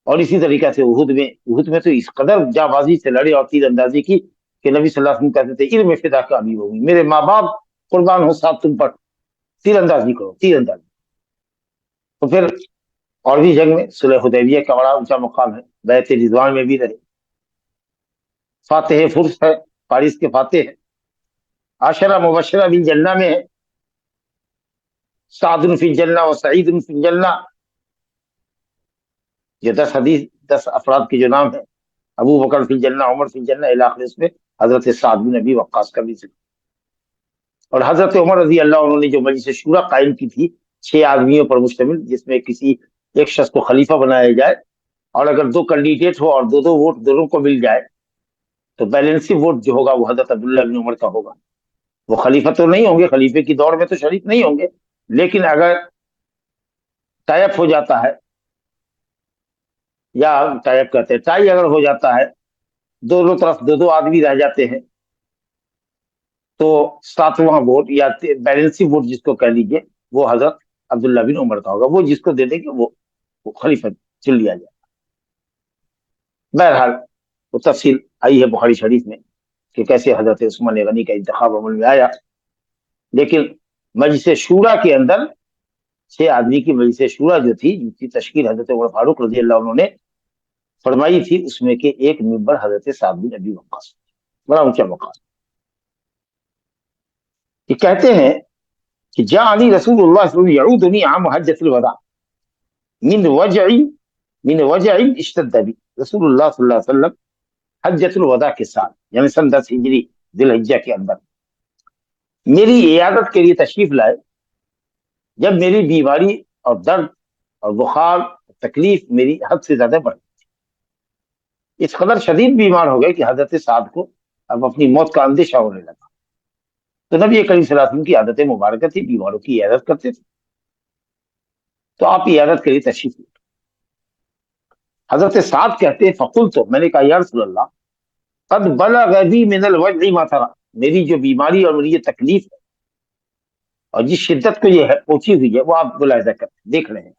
اور اسی طریقے سے احد میں تو اس قدر جانبازی سے لڑے اور تیر اندازی کی کہ نبی صلی اللہ علیہ وسلم کہتے تھے علم فدا کا ابھی ہوگی، میرے ماں باپ قربان ہو صاحب تم پر، تیر اندازی کرو تیر اندازی. تو پھر اور بھی جنگ میں صلح حدیبیہ کا بڑا اونچا مقام ہے، بیعت رضوان میں بھی رہے، فاتح فرس ہے، فارس کے فاتح ہے، عاشرہ مبشرہ بالجنہ میں ہے، سعد فی الجنہ و سعید فی الجنہ. یہ 10 افراد کے جو نام ہیں، ابو بکر فی الجنہ، عمر فی الجنہ الی آخر، اس میں حضرت سعد بن ابی وقاص کا بھی ذکر. اور حضرت عمر رضی اللہ عنہ نے جو مجلس شورا قائم کی تھی 6 آدمیوں پر مشتمل، جس میں کسی ایک شخص کو خلیفہ بنایا جائے، اور اگر 2 کینڈیڈیٹ ہو اور 2 ووٹ دونوں کو مل جائے تو بیلنسی ووٹ جو ہوگا وہ حضرت عبداللہ بن عمر کا ہوگا. وہ خلیفہ تو نہیں ہوں گے، خلیفے کی دوڑ میں تو شریک نہیں ہوں گے، لیکن اگر ٹائپ ہو جاتا ہے، یا ٹائپ کہتے ہیں ٹائی اگر ہو جاتا ہے، دونوں طرف 2 آدمی رہ جاتے ہیں، تو 7واں ووٹ یا بیلنسی ووٹ جس کو کہہ لیجیے وہ حضرت عبداللہ بن عمر کا ہوگا. وہ جس کو دے دیں گے وہ خلیفہ چن لیا جائے. بہرحال وہ تفصیل آئی ہے بخاری شریف میں کہ کیسے حضرت عثمان غنی کا انتخاب عمل میں آیا. لیکن مجلس شورا کے اندر 6 آدمی کی مجلس شورا جو تھی، جس کی تشکیل حضرت عمر فاروق رضی اللہ عنہ نے فرمائی تھی، اس میں کے ایک ممبر حضرت سعد بن ابی وقاص، بڑا اونچا مقام. یہ کہتے ہیں کہ جاءنی رسول اللہ صلی اللہ علیہ وسلم یعودنی عام حجۃ الوداع من وجع اشتد بی. رسول اللہ صلی اللہ علیہ وسلم حجۃ الوداع کے ساتھ، یعنی سن 10 ہجری ذی الحجہ کے اندر میری عیادت کے لیے تشریف لائے، جب میری بیماری اور درد اور بخار تکلیف میری حد سے زیادہ بڑھ گئی. اس قدر شدید بیمار ہو گئے کہ حضرت سعد کو اب اپنی موت کا اندیشہ ہونے لگا. تو نبی کریم صلی اللہ علیہ وسلم کی عادت مبارکہ تھی، بیماروں کی عیادت کرتے تھے، تو آپ عیادت کے لیے تشریف لائے. حضرت سعد کہتے ہیں فقلت، میں نے کہا یا رسول اللہ قد بلغ بی من الوجع ما ترى، میری جو بیماری اور میری یہ تکلیف ہے اور جس شدت کو یہ ہے پہنچی ہوئی ہے وہ آپ ملاحظہ کرتے دیکھ رہے ہیں.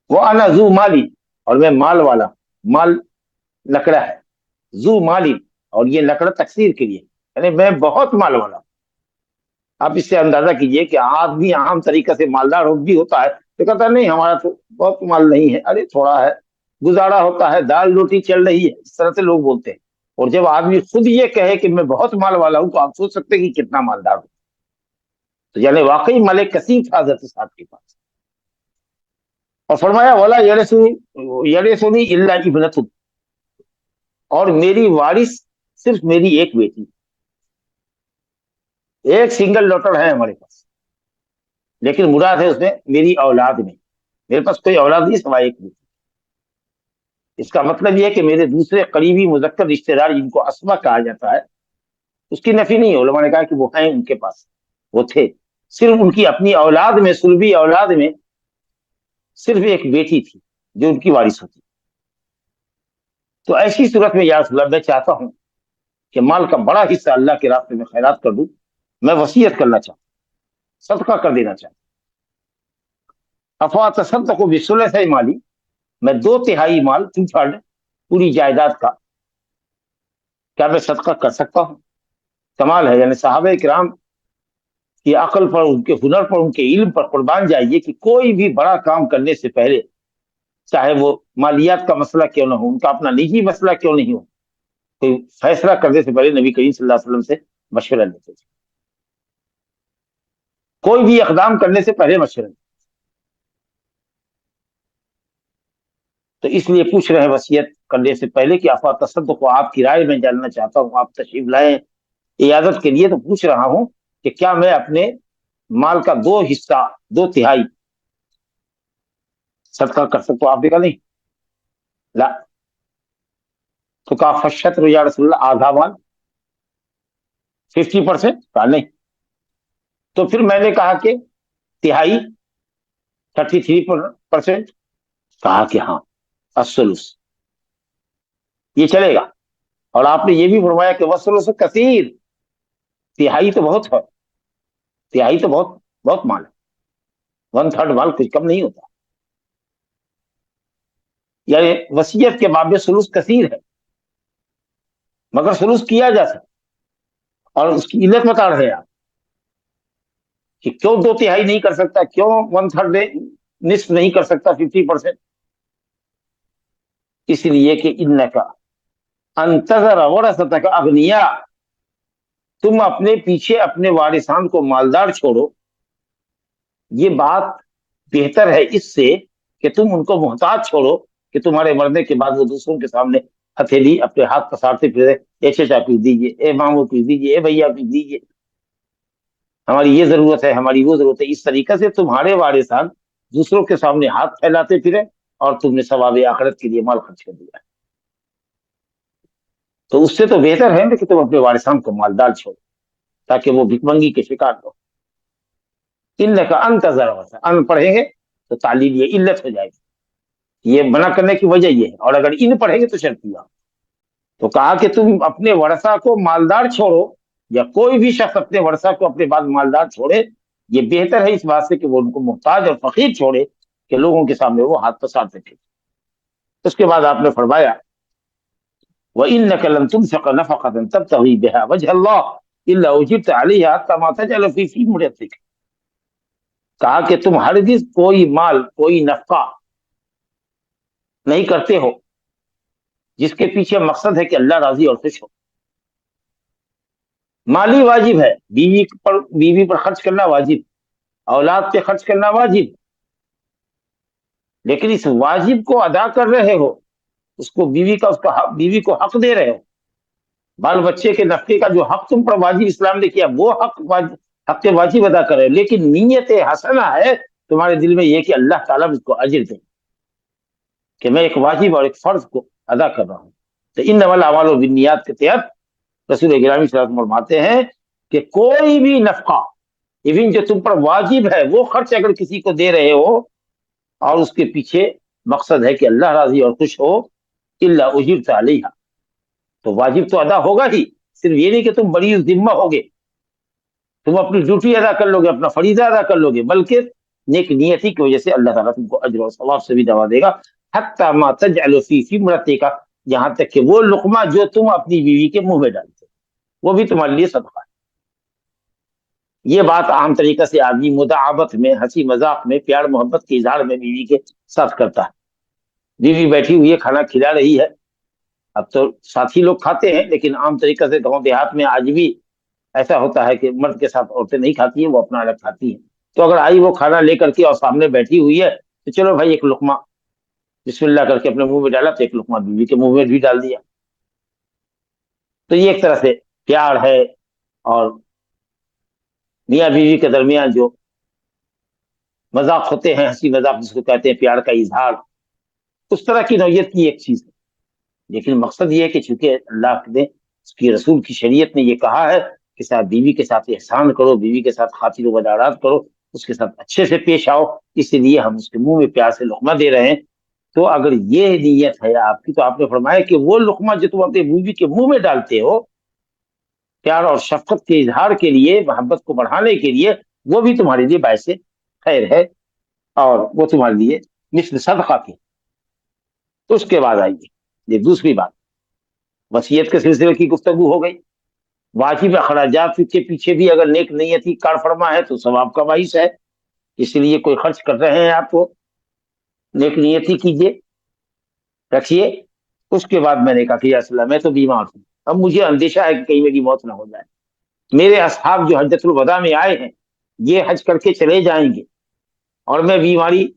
وہ انا ذو مالی، اور میں مال والا، مال لکڑا ہے، ذو مالی، اور یہ لکڑا تکثیر کے لیے، یعنی میں بہت مال والا. آپ اس سے اندازہ کیجئے کہ آدمی عام طریقے سے مالدار بھی ہوتا ہے تو کہتا ہے نہیں ہمارا تو بہت مال نہیں ہے، ارے تھوڑا ہے، گزارا ہوتا ہے، دال روٹی چل رہی ہے، اس طرح سے لوگ بولتے ہیں. اور جب آدمی خود یہ کہے کہ میں بہت مال والا ہوں تو آپ سوچ سکتے ہیں کہ کتنا مالدار ہوں. تو یعنی واقعی مال کثیر تھا حضرت صاحب کے پاس. اور فرمایا ولا یرثنی الا ابنۃ، اور میری وارث صرف میری ایک بیٹی، ایک سنگل ڈاٹر ہے ہمارے پاس، لیکن مراد ہے اس میں میری اولاد میں، میرے پاس کوئی اولاد نہیں سوائے ایک بیٹی. اس کا مطلب یہ ہے کہ میرے دوسرے قریبی مذکر رشتہ دار جن کو اسبا کہا جاتا ہے، اس کی نفی نہیں ہے، علماء نے کہا کہ وہ ہیں ان کے پاس، وہ تھے، صرف ان کی اپنی اولاد میں، سلبی اولاد میں صرف ایک بیٹی تھی جو ان کی وارث ہوتی. تو ایسی صورت میں یا رسول اللہ میں چاہتا ہوں کہ مال کا بڑا حصہ اللہ کے راستے میں خیرات کر دوں، میں وصیت کرنا چاہتا ہوں، صدقہ کر دینا چاہتا ہوں. افاتصدق بثلث مالی، میں 2/3 مال، 2/3 پوری جائیداد کا کیا میں صدقہ کر سکتا ہوں؟ کمال ہے، یعنی صحابہ کرام کی عقل پر، ان کے ہنر پر، ان کے علم پر قربان جائیے کہ کوئی بھی بڑا کام کرنے سے پہلے، چاہے وہ مالیات کا مسئلہ کیوں نہ ہو، ان کا اپنا نجی مسئلہ کیوں نہیں ہو، کوئی فیصلہ کرنے سے پہلے نبی کریم صلی اللہ علیہ وسلم سے مشورہ لیتے تھے. کوئی بھی اقدام کرنے سے پہلے مشورہ لیتے. تو اس لیے پوچھ رہے ہیں وصیت کرنے سے پہلے کہ افا تصدق کو آپ کی رائے میں جاننا چاہتا ہوں. آپ تشریف لائیں عیادت کے لیے، تو پوچھ رہا ہوں کہ کیا میں اپنے مال کا 2 حصہ، 2/3 صدقہ کر سکتا ہوں؟ آپ نے کہا نہیں. لا. تو کہا فشتر یا رسول اللہ، آدھا مال، 50%؟ کہا نہیں. تو پھر میں نے کہا کہ تہائی، 33%؟ کہا کہ ہاں، الثلث، یہ چلے گا. اور آپ نے یہ بھی فرمایا کہ والثلث کثیر، تہائی تو بہت ہے، تہائی تو بہت بہت مال ہے، 1/3 مال کچھ کم نہیں ہوتا. یعنی وصیت کے باب میں ثلث کثیر ہے، مگر ثلث کیا جا سکتا. اور اس کی علت بتا رہے آپ کہ کیوں 2/3 نہیں کر سکتا، کیوں 1/3 نصف نہیں کر سکتا، 50%؟ اس لیے کہ انکا انتظر ورثتک اغنیاء، تم اپنے پیچھے اپنے وارثان کو مالدار چھوڑو، یہ بات بہتر ہے اس سے کہ تم ان کو محتاج چھوڑو، کہ تمہارے مرنے کے بعد وہ دوسروں کے سامنے ہتھیلی اپنے ہاتھ پسارتے پھرے، اے چچا پیس دیجیے، اے مامو پیس دیجیے، اے بھیا پیس دیجیے، ہماری یہ ضرورت ہے، ہماری وہ ضرورت ہے. اس طریقے سے تمہارے وارثان دوسروں کے سامنے ہاتھ پھیلاتے پھرے، اور تم نے ثواب آخرت کے لیے مال خرچ کر دیا. تو اس سے تو بہتر ہے کہ تم اپنے وارثان کو مالدار چھوڑو، تاکہ وہ بھکمنگی کے شکار ہو. انکا انتظر ورثہ، ان پڑھیں گے تو تعلیل یہ علت ہو جائے گی، یہ منع کرنے کی وجہ یہ ہے. اور اگر ان پڑھیں گے تو شرطیہ. تو کہا کہ تم اپنے ورثہ کو مالدار چھوڑو، یا کوئی بھی شخص اپنے ورثہ کو اپنے بعد مالدار چھوڑے، یہ بہتر ہے اس بات سے کہ وہ ان کو محتاج اور فقیر چھوڑے، کہ لوگوں کے سامنے وہ ہاتھ پسارتے تھے. اس کے بعد آپ نے فرمایا وَإِنَّكَ لَن تُنْفِقَ نَفَقَةً تَبْتَغِي بِهَا وَجْهَ اللَّهِ إِلَّا أُجِرْتَ عَلَيْهَا حَتَّى مَا تَجْعَلُ فِي امْرِئَتِكَ. کہا کہ تم ہرگز کوئی مال، کوئی نفقہ نہیں کرتے ہو جس کے پیچھے مقصد ہے کہ اللہ راضی اور خوش ہو. مالی واجب ہے، بیوی پر خرچ کرنا واجب، اولاد پہ خرچ کرنا واجب، لیکن اس واجب کو ادا کر رہے ہو، اس کو بیوی کو حق دے رہے ہو، بال بچے کے نفقے کا جو حق تم پر واجب اسلام نے کیا، وہ حق واجب ادا کر رہے ہو، لیکن نیت حسنہ ہے تمہارے دل میں یہ کہ اللہ تعالیٰ اس کو اجر دے، کہ میں ایک واجب اور ایک فرض کو ادا کر رہا ہوں. تو انما الاعمال بالنیات کے تحت رسول گرامی صلی اللہ علیہ وسلم فرماتے ہیں کہ کوئی بھی نفقہ، ایون جو تم پر واجب ہے، وہ خرچ اگر کسی کو دے رہے ہو اور اس کے پیچھے مقصد ہے کہ اللہ راضی اور خوش ہو، الا اجرت علیہا، تو واجب تو ادا ہوگا ہی. صرف یہ نہیں کہ تم بری ذمہ ہوگے، تم اپنی ڈیوٹی ادا کر لو گے، اپنا فریضہ ادا کر لو گے، بلکہ نیک نیتی کی وجہ سے اللہ تعالیٰ تم کو اجر و ثواب سے بھی دعا دے گا. حتی ما تجعل فی امرأتک، یہاں تک کہ وہ لقمہ جو تم اپنی بیوی کے منہ میں ڈالتے وہ بھی تمہارے لیے صدقہ ہے. یہ بات عام طریقہ سے آدمی مداعبت میں، ہنسی مذاق میں، پیار محبت کے اظہار میں بیوی کے ساتھ کرتا ہے. بیوی بیٹھی ہوئی ہے، کھانا کھلا رہی ہے، اب تو ساتھی لوگ کھاتے ہیں، لیکن عام طریقہ سے گاؤں دیہات میں آج بھی ایسا ہوتا ہے کہ مرد کے ساتھ عورتیں نہیں کھاتی ہیں، وہ اپنا الگ کھاتی ہیں. تو اگر آئی وہ کھانا لے کر کے اور سامنے بیٹھی ہوئی ہے، تو چلو بھائی ایک لقمہ بسم اللہ کر کے اپنے منہ میں ڈالا، تو ایک لقمہ بیوی کے منہ میں بھی ڈال دیا. تو یہ ایک طرح سے پیار ہے، اور میاں بیوی کے درمیان جو مذاق ہوتے ہیں، ہنسی مذاق جس کو کہتے ہیں، پیار کا اظہار، اس طرح کی نوعیت کی ایک چیز ہے. لیکن مقصد یہ ہے کہ چونکہ اللہ نے، اس کی رسول کی شریعت نے یہ کہا ہے کہ صاحب بیوی کے ساتھ احسان کرو، بیوی کے ساتھ خاطر و وداعات کرو، اس کے ساتھ اچھے سے پیش آؤ، اس لیے ہم اس کے منہ میں پیار سے لقمہ دے رہے ہیں. تو اگر یہ نیت ہے آپ کی، تو آپ نے فرمایا کہ وہ لقمہ جو تم اپنے بیوی کے منہ میں ڈالتے ہو پیار اور شفقت کے اظہار کے لیے، محبت کو بڑھانے کے لیے، وہ بھی تمہارے لیے باعث خیر ہے، اور وہ تمہارے لیے مثل صدقہ کی. تو اس کے بعد آئیے یہ دوسری بات وصیت کے سلسلے کی گفتگو ہو گئی. واجب اخراجات کے پیچھے بھی اگر نیک نیتی کار فرما ہے تو ثواب کا باعث ہے، اس لیے کوئی خرچ کر رہے ہیں آپ کو نیک نیتی کیجیے، رکھیے. اس کے بعد میں نے کہا کہ یا رسول اللہ میں تو بیمار ہوں، اب مجھے اندیشہ ہے کہ کہیں میری موت نہ ہو جائے. میرے اصحاب جو حجۃ الوداع میں آئے ہیں یہ حج کر کے چلے جائیں گے اور میں بیماری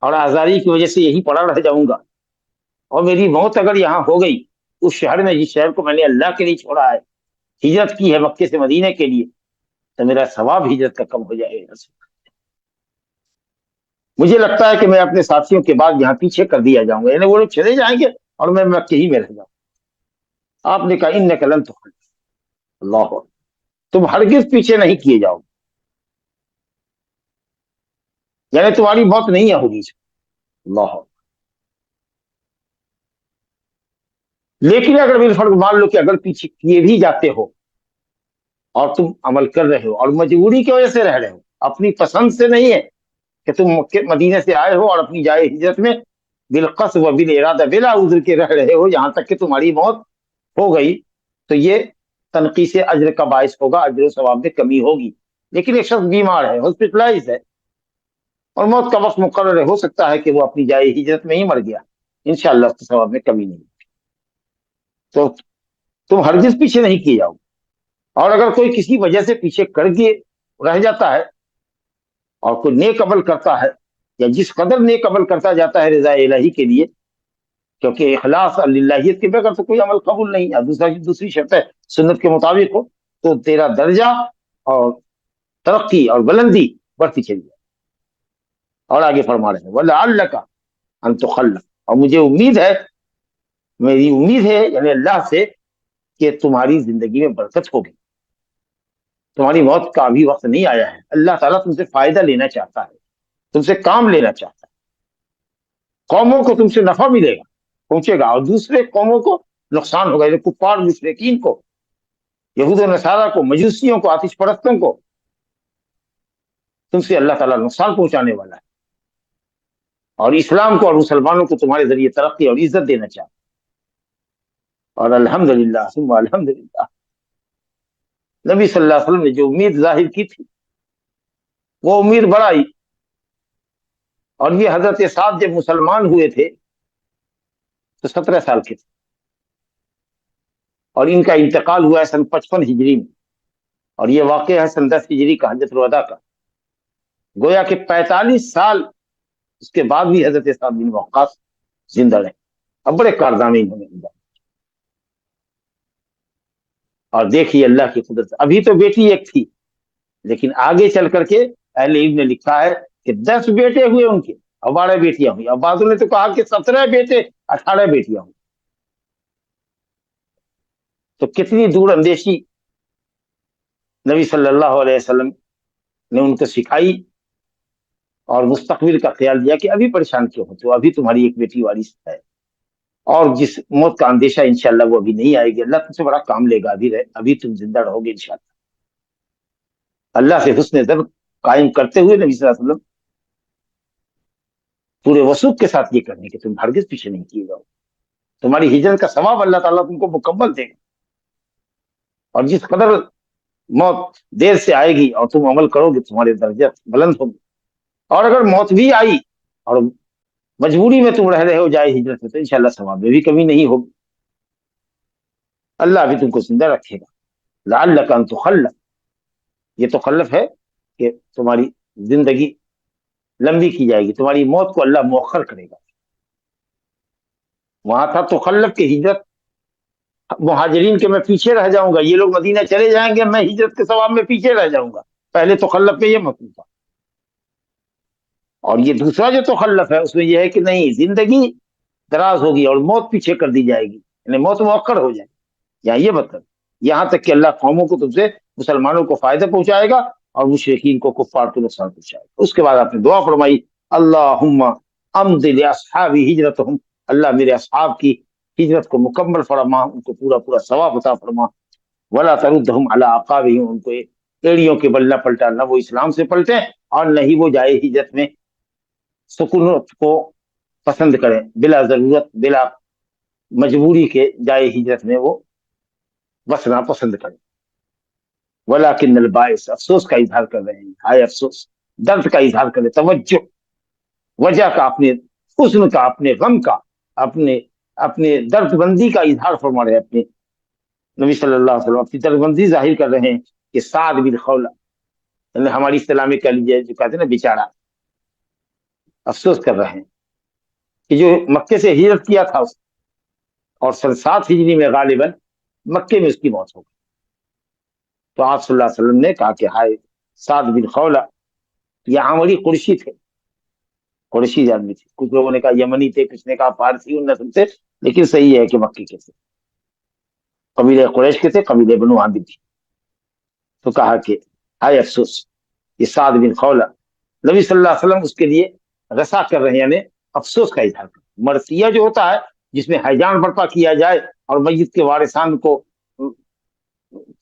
اور آزاری کی وجہ سے یہی پڑا رہ جاؤں گا، اور میری موت اگر یہاں ہو گئی اس شہر میں، جس شہر کو میں نے اللہ کے لیے چھوڑا ہے، ہجرت کی ہے مکے سے مدینے کے لیے، تو میرا ثواب ہجرت کا کم ہو جائے گا. مجھے لگتا ہے کہ میں اپنے ساتھیوں کے بعد یہاں پیچھے کر دیا جاؤں گا، یعنی وہ لوگ چلے جائیں گے اور میں مکے ہی میں رہ جاؤں. آپ نے کہا انک لن تخلف، اللہ اکبر، تم ہرگز پیچھے نہیں کیے جاؤ، یعنی تمہاری موت نہیں ہوگی. اللہ اکبر. لیکن اگر بالفرض مان لو کہ اگر پیچھے کیے بھی جاتے ہو اور تم عمل کر رہے ہو اور مجبوری کی وجہ سے رہ رہے ہو، اپنی پسند سے نہیں ہے کہ تم مکے مدینے سے آئے ہو اور اپنی جائے ہجرت میں بالقصد و بالارادہ بلا عذر کے رہ رہے ہو یہاں تک کہ تمہاری موت ہو گئی، تو یہ تنقیص اجر کا باعث ہوگا، اجر و ثواب میں کمی ہوگی. لیکن ایک شخص بیمار ہے، ہاسپٹلائز ہے، اور موت کا وقت مقرر ہے، ہو سکتا ہے کہ وہ اپنی جائے ہجرت میں ہی مر گیا، انشاءاللہ اس کے ثواب میں کمی نہیں. تو تم ہرگز پیچھے نہیں کیے جاؤ. اور اگر کوئی کسی وجہ سے پیچھے کر کے رہ جاتا ہے اور کوئی نیک عمل کرتا ہے، یا جس قدر نیک عمل کرتا جاتا ہے رضا الہی کے لیے، کیونکہ اخلاص اللہیت کے بغیر تو کوئی عمل قبول نہیں ہے. دوسری شرط ہے سنت کے مطابق ہو تو تیرا درجہ اور ترقی اور بلندی بڑھتی چلی جائے. اور آگے فرما رہے ہیں وَلَعَلَّكَ أَن تُخَلَّفَ، اور مجھے امید ہے، میری امید ہے یعنی اللہ سے، کہ تمہاری زندگی میں برکت ہوگی. تمہاری موت کا ابھی وقت نہیں آیا ہے، اللہ تعالیٰ تم سے فائدہ لینا چاہتا ہے، تم سے کام لینا چاہتا ہے. قوموں کو تم سے نفع ملے گا، پہنچے گا، اور دوسرے قوموں کو نقصان ہوگا، یعنی کفار مشرکین کو، یہود و نصارہ کو، مجوسیوں کو، آتش پرستوں کو تم سے اللہ تعالیٰ نقصان پہنچانے والا ہے، اور اسلام کو اور مسلمانوں کو تمہارے ذریعے ترقی اور عزت دینا چاہتا ہے. اور الحمدللہ ثم الحمدللہ، نبی صلی اللہ علیہ وسلم نے جو امید ظاہر کی تھی وہ امید بڑھائی. اور یہ حضرت سعد جب مسلمان ہوئے تھے تو 17 سال کے تھے، اور ان کا انتقال ہوا ہے سن 55 ہجری میں، اور یہ واقعہ ہے سن 10 ہجری کا حجۃ الوداع کا. گویا کہ 45 سال اس کے بعد بھی حضرت سعد بن وقاص زندہ رہے. اب بڑے کارنامے انہوں نے انجام. اور دیکھیے اللہ کی قدرت، ابھی تو بیٹی ایک تھی، لیکن آگے چل کر کے اہل علم نے لکھا ہے کہ 10 بیٹے ہوئے ان کے، اور 12 بیٹیاں ہوئی. اب بعضوں نے تو کہا کہ 17 بیٹے 18 بیٹیاں ہوئی. تو کتنی دور اندیشی نبی صلی اللہ علیہ وسلم نے ان کو سکھائی، اور مستقبل کا خیال دیا کہ ابھی پریشان کیوں ہو، تو ابھی تمہاری ایک بیٹی وارث ہے، اور جس موت کا اندیشہ انشاءاللہ وہ ابھی نہیں آئے گی، اللہ تم سے بڑا کام لے گا، ابھی تم زندہ رہو گے انشاءاللہ. اللہ سے حسن ظن قائم کرتے ہوئے نبی صلی اللہ علیہ وسلم پورے وثوق کے ساتھ یہ کرنے کہ تم ہرگز پیچھے نہیں کیے جاؤ، تمہاری ہجرت کا ثواب اللہ تعالیٰ تم کو مکمل دے گا. اور جس قدر موت دیر سے آئے گی اور تم عمل کرو گے تمہارے درجے بلند ہوگی. اور اگر موت بھی آئی اور مجبوری میں تم رہ رہے ہو جائے ہجرت میں، تو انشاءاللہ ثواب میں بھی کمی نہیں ہوگی، اللہ بھی تم کو زندہ رکھے گا. لعلک ان تخلف، یہ تخلف ہے کہ تمہاری زندگی لمبی کی جائے گی، تمہاری موت کو اللہ مؤخر کرے گا. وہاں تھا تخلف کی ہجرت مہاجرین کے میں پیچھے رہ جاؤں گا، یہ لوگ مدینہ چلے جائیں گے، میں ہجرت کے ثواب میں پیچھے رہ جاؤں گا. پہلے تخلف میں یہ مطلب تھا. اور یہ دوسرا جو تخلف ہے اس میں یہ ہے کہ نہیں، زندگی دراز ہوگی اور موت پیچھے کر دی جائے گی، یعنی موت مؤخر ہو جائے گی. یہاں یہ مطلب یہاں تک کہ اللہ قوموں کو تم سے مسلمانوں کو فائدہ پہنچائے گا اور مشرکین کو کفار کو نقصان پہنچائے گا. اس کے بعد آپ نے دعا فرمائی اللہم امض لاصحاب ہجرتہم، اللہ میرے اصحاب کی ہجرت کو مکمل فرما، ان کو پورا پورا ثواب عطا فرما. ولا تردہم علی اعقابہم، ان کو ایڑیوں کے بل نہ پلٹا، نہ وہ اسلام سے پلٹے اور نہ ہی وہ جائے ہجرت میں سکونت کو پسند کریں بلا ضرورت، بلا مجبوری کے جائے ہجرت میں وہ بسنا پسند کریں. ولیکن البائس، افسوس کا اظہار کر رہے ہیں، ہائے افسوس، درد کا اظہار کریں، توجہ، وجہ کا، اپنے حزن کا، اپنے غم کا، اپنے اپنے درد بندی کا اظہار فرما رہے ہیں. اپنے نبی صلی اللہ علیہ وسلم اپنی درد بندی ظاہر کر رہے ہیں کہ سعد بن خولہ، یعنی ہماری اصطلاح میں کہہ لیجیے جو کہتے ہیں نا بیچارہ، افسوس کر رہے ہیں کہ جو مکے سے ہجرت کیا تھا اور سن 7 ہجری میں غالباً مکے میں اس کی موت ہو گئی. تو آپ صلی اللہ علیہ وسلم نے کہا کہ ہائے سعد بن خولہ، یہ عامری قریشی تھے، قریشی آدمی تھے. کچھ لوگوں نے کہا یمنی تھے، کچھ نے کہا فارسی ان نسل سے، لیکن صحیح ہے کہ مکی کے تھے، قبیلہ قریش کے تھے، قبیلہ بنو عامر تھے. تو کہا کہ ہائے افسوس، یہ سعد بن خولہ. نبی صلی اللہ علیہ وسلم اس کے لیے رسا کر رہے ہیں، یعنی افسوس کا اظہار کر. مرثیہ جو ہوتا ہے جس میں ہیجان برپا کیا جائے اور میت کے وارثان کو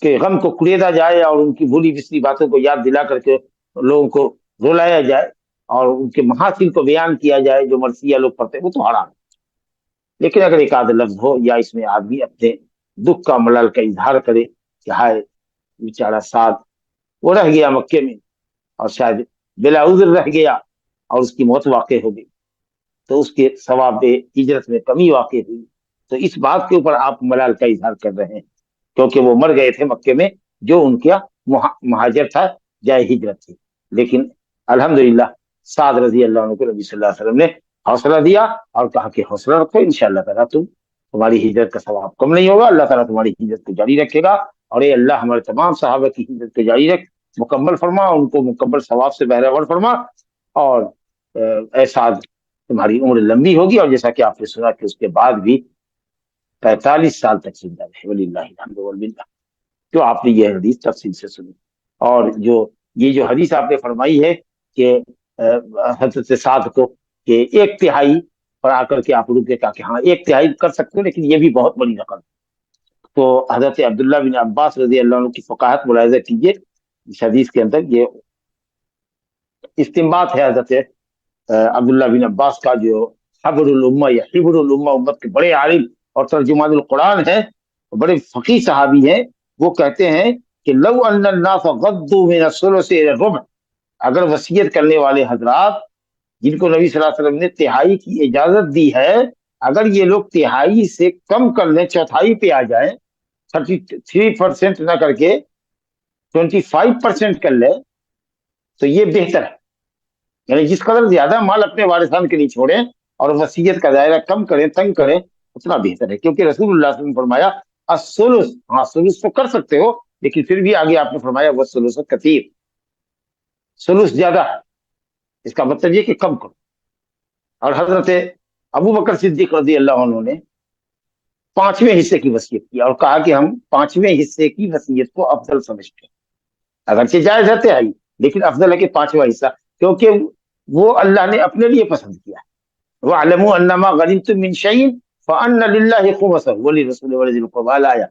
کے غم کو کڑیدا جائے اور ان کی بھولی بسری باتوں کو یاد دلا کر کے لوگوں کو رلایا جائے اور ان کے محاسن کو بیان کیا جائے جو مرثیہ لوگ پڑھتے ہیں، وہ تو حرام ہے. لیکن اگر ایک آدھ لفظ ہو یا اس میں آدمی اپنے دکھ کا ملال کا اظہار کرے کہ ہائے بیچارہ سعد، وہ رہ گیا مکے میں اور شاید بلا عذر رہ گیا اور اس کی موت واقع ہو گئی، تو اس کے ثواب ہجرت میں کمی واقع ہوئی. تو اس بات کے اوپر آپ ملال کا اظہار کر رہے ہیں کیونکہ وہ مر گئے تھے مکے میں، جو ان کا مہاجر تھا، جائے ہجرت تھی. لیکن الحمدللہ سعد رضی اللہ عنہ کو نبی صلی اللہ علیہ وسلم نے حوصلہ دیا اور کہا کہ حوصلہ رکھو، انشاءاللہ تعالیٰ تمہاری ہجرت کا ثواب کم نہیں ہوگا، اللہ تعالیٰ تمہاری ہجرت کو جاری رکھے گا. اور اے اللہ ہمارے تمام صحابہ کی ہجرت کو جاری رکھ، مکمل فرما، ان کو مکمل ثواب سے بہرہ فرما. اور اے سعد تمہاری عمر لمبی ہوگی، اور جیسا کہ آپ نے سنا کہ اس کے بعد بھی 45 سال تک زندہ رہے، وللہ الحمد والمنہ. تو آپ نے یہ حدیث تفصیل سے سنی. اور یہ جو حدیث آپ نے فرمائی ہے کہ حضرت سعد کو کہ 1/3 پر آ کر کے آپ رک کے کہا کہ ہاں 1/3 کر سکتے ہو، لیکن یہ بھی بہت بڑی رقم. تو حضرت عبداللہ بن عباس رضی اللہ عنہ کی فقاہت ملاحظہ کیجیے اس حدیث کے اندر. یہ استنباط ہے حضرت عبداللہ بن عباس کا، جو حبر الامہ یا حبر الامہ، امت کے بڑے عالم اور ترجمان القرآن ہیں، بڑے فقیہ صحابی ہیں. وہ کہتے ہیں کہ لو ان الناس غضوا من الثلث الى الربع، اگر وصیت کرنے والے حضرات جن کو نبی صلی اللہ علیہ وسلم نے 1/3 کی اجازت دی ہے، اگر یہ لوگ 1/3 سے کم کر لیں، 1/4 پہ آ جائیں، 33% نہ کر کے 25% کر لیں، تو یہ بہتر ہے. یعنی جس قدر زیادہ مال اپنے وارثان کے لیے چھوڑیں اور وصیت کا دائرہ کم کریں، تنگ کریں، اتنا بہتر ہے. کیونکہ رسول اللہ صلی اللہ علیہ وسلم نے فرمایا الثلث، ہاں ثلث تو کر سکتے ہو، لیکن پھر بھی آگے آپ نے فرمایا والثلث کثیر، ثلث زیادہ ہے، اس کا مطلب یہ کہ کم کرو. اور حضرت ابو بکر صدیق رضی اللہ عنہ نے 5ویں حصے کی وصیت کی اور کہا کہ ہم 5ویں حصے کی وصیت کو افضل سمجھتے ہیں. اگرچہ جائز ہے 1/3، لیکن افضل ہے کہ 5واں حصہ، کیونکہ وہ اللہ نے اپنے لیے پسند کیا ہے. وَاعْلَمُوا أَنَّمَا غَنِمْتُم مِّن شَيْءٍ فَأَنَّ لِلَّهِ خُمُسَهُ وَلِلرَّسُولِ وَلِذِي الْقُرْبَىٰ الآیہ.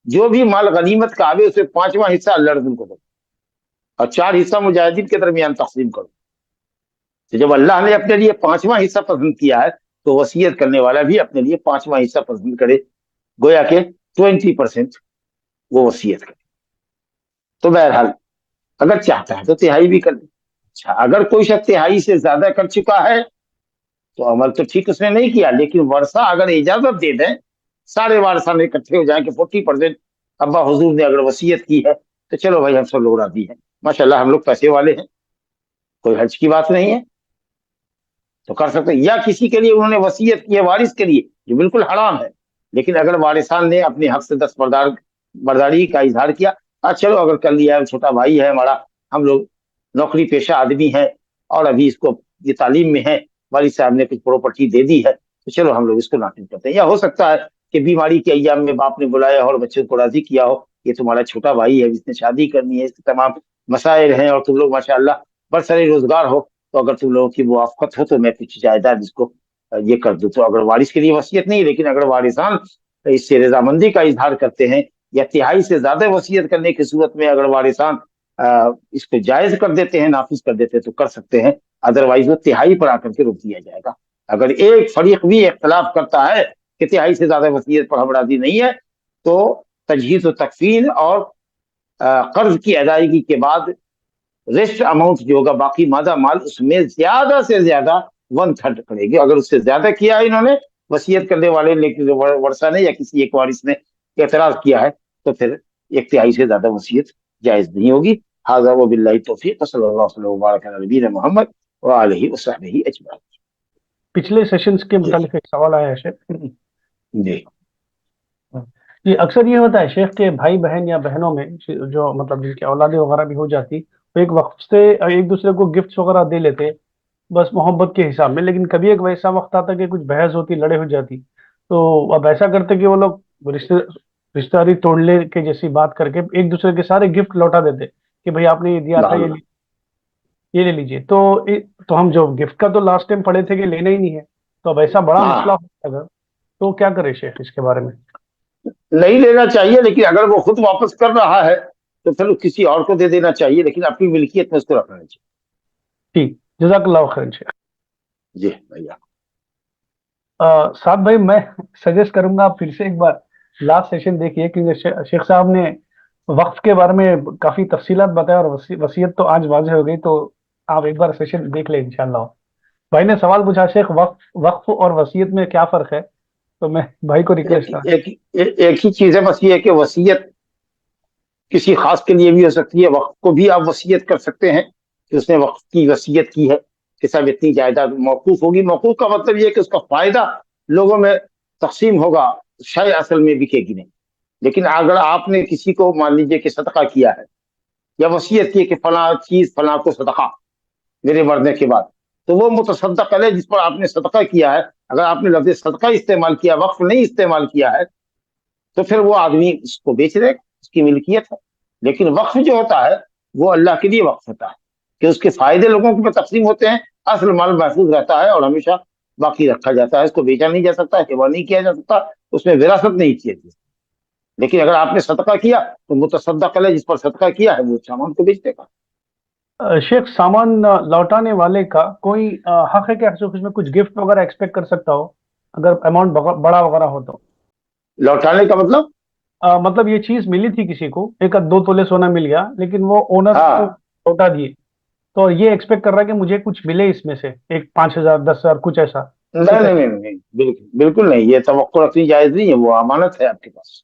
جو بھی مال غنیمت کا آوے اسے 5واں حصہ اللہ رسول کو دو اور 4 حصہ مجاہدین کے درمیان تقسیم کرو. تو جب اللہ نے اپنے لیے 5واں حصہ پسند کیا ہے تو وصیت کرنے والا بھی اپنے لیے 5واں حصہ پسند کرے، گویا کہ 20% وہ وصیت کرے. تو بہرحال اگر چاہتا ہے تو 1/3 بھی کر دے. اچھا، اگر کوئی شخص 1/3 سے زیادہ کر چکا ہے تو عمل تو ٹھیک اس نے نہیں کیا، لیکن ورثہ اگر اجازت دے دیں، سارے وارثان اکٹھے ہو جائیں کہ 40% ابا حضور نے اگر وصیت کی ہے تو چلو بھائی ہم سب لوگ راضی ہیں، ماشاءاللہ ہم لوگ پیسے والے ہیں، کوئی حرج کی بات نہیں ہے، تو کر سکتے. یا کسی کے لیے انہوں نے وصیت کی ہے وارث کے لیے، جو بالکل حرام ہے، لیکن اگر وارثان نے اپنے حق سے دستبرداری کا اظہار کیا، چلو اگر کر لیا ہے، چھوٹا بھائی ہے ہمارا، ہم لوگ نوکری پیشہ آدمی ہیں اور ابھی اس کو یہ تعلیم میں ہے، والد صاحب نے کچھ پراپرٹی دے دی ہے، تو چلو ہم لوگ اس کو نافذ کرتے ہیں. یا ہو سکتا ہے کہ بیماری کے ایام میں باپ نے بلایا اور بچے کو راضی کیا ہو، یہ تمہارا چھوٹا بھائی ہے، اس نے شادی کرنی ہے، اس کے تمام مسائل ہیں اور تم لوگ ماشاءاللہ برسر روزگار ہو، تو اگر تم لوگوں کی موافقت ہو تو میں کچھ جائیداد اس کو یہ کر دوں. تو اگر وارث کے لیے وصیت نہیں، لیکن اگر وارثان اس سے رضامندی کا اظہار کرتے ہیں یا 1/3 سے زیادہ وصیت کرنے کی صورت میں اگر وارثان اس کو جائز کر دیتے ہیں، نافذ کر دیتے ہیں، تو کر سکتے ہیں. ادروائز وہ 1/3 پر آ کر کے روک دیا جائے گا. اگر ایک فریق بھی اختلاف کرتا ہے کہ تہائی سے زیادہ وصیت پر ہم راضی نہیں ہے، تو تجہیز و تکفین اور قرض کی ادائیگی کے بعد ریسٹ اماؤنٹ جو ہوگا باقی مادہ مال، اس میں زیادہ سے زیادہ 1/3 پڑے گی۔ اگر اس سے زیادہ کیا ہے انہوں نے وصیت کرنے والے لیکن ورثہ نے یا کسی ایک وارث نے اعتراض کیا ہے، تو پھر 1/3 سے زیادہ وصیت جائز نہیں ہوگی۔ ھذا وباللہ توفیق، صلی اللہ وسلم وبارک علی نبینا محمد وآلہ وصحبہ اجمعین۔ پچھلے سیشنز کے جی متعلق ایک سوال آیا ہے شیخ جی جی، اکثر یہ ہوتا ہے شیخ کہ بھائی بہن یا بہنوں میں جو مطلب جن کی اولادیں وغیرہ بھی ہو جاتی، وہ ایک وقت سے ایک دوسرے کو گفٹس وغیرہ دے لیتے بس محبت کے حساب میں، لیکن کبھی ایک ویسا وقت آتا کہ کچھ بحث ہوتی، لڑے ہو جاتی، تو اب ایسا کرتے کہ وہ لوگ رشتہ داری توڑنے کے جیسی بات کر کے ایک دوسرے کے سارے گفٹ لوٹا دیتے کہ بھائی آپ نے یہ دیا تھا، یہ لے لیجیے۔ تو ہم جو گفٹ کا تو لاسٹ ٹائم پڑے تھے کہ لینا ہی نہیں ہے، تو اب ایسا بڑا مسئلہ ہوتا اگر تو کیا کرے شیخ اس کے بارے میں؟ نہیں لینا چاہیے، لیکن اگر وہ خود واپس کر رہا ہے تو پھر کسی اور کو دے دینا چاہیے، لیکن اپنی ملکیت میں اس کو رکھنا چاہیے۔ ٹھیک، جزاک اللہ خیر شیخ۔ جی بھیا سعد بھائی، میں سجیسٹ کروں گا آپ پھر سے ایک بار لاسٹ سیشن دیکھیے، کیونکہ شیخ صاحب نے وقف کے بارے میں کافی تفصیلات بتایا اور وصیت تو آج واضح ہو گئی، تو آپ ایک بار سیشن دیکھ لیں انشاءاللہ۔ بھائی نے سوال پوچھا شیخ وقف اور وصیت میں کیا فرق ہے، تو میں بھائی کو ریکویسٹ کرا۔ ایک ہی چیز ہے، بس یہ ہے کہ وصیت کسی خاص کے لیے بھی ہو سکتی ہے، وقف کو بھی آپ وصیت کر سکتے ہیں کہ اس نے وقف کی وصیت کی ہے کہ صاحب اتنی جائیداد موقوف ہوگی۔ موقوف کا مطلب یہ ہے کہ اس کا فائدہ لوگوں میں تقسیم ہوگا، شے اصل میں بکے گی نہیں۔ لیکن اگر آپ نے کسی کو مان لیجیے کہ صدقہ کیا ہے یا وصیت کی کہ فلاں چیز فلاں کو صدقہ میرے مرنے کے بعد، تو وہ متصدق علیہ جس پر آپ نے صدقہ کیا ہے، اگر آپ نے لفظ صدقہ استعمال کیا، وقف نہیں استعمال کیا ہے، تو پھر وہ آدمی اس کو بیچ دے، اس کی ملکیت ہے۔ لیکن وقف جو ہوتا ہے وہ اللہ کے لیے وقف ہوتا ہے کہ اس کے فائدے لوگوں کے تقسیم ہوتے ہیں، اصل مال محفوظ رہتا ہے اور ہمیشہ باقی رکھا جاتا ہے، اس کو بیچا نہیں جا سکتا، ہبہ نہیں کیا جا سکتا، اس میں وراثت نہیں کی جاتی۔ لیکن اگر آپ نے صدقہ کیا تو متصدق علیہ جس پر صدقہ کیا ہے وہ سامان کو بیچ دے گا۔ شیخ سامان لوٹانے والے کا کوئی حق ہے کہ اس میں کچھ گفٹ وغیرہ ایکسپیکٹ کر سکتا ہو اگر اماؤنٹ بڑا وغیرہ ہو تو؟ لوٹانے کا مطلب مطلب یہ چیز ملی تھی کسی کو، 1-2 تولے سونا مل گیا، لیکن وہ اونر کو لوٹا دیے، تو یہ ایکسپیکٹ کر رہا ہے کہ مجھے کچھ ملے اس میں سے، 5,000 10,000 کچھ ایسا؟ نہیں، بالکل نہیں، یہ توقع رکھنی جائز نہیں ہے، وہ امانت ہے آپ کے پاس،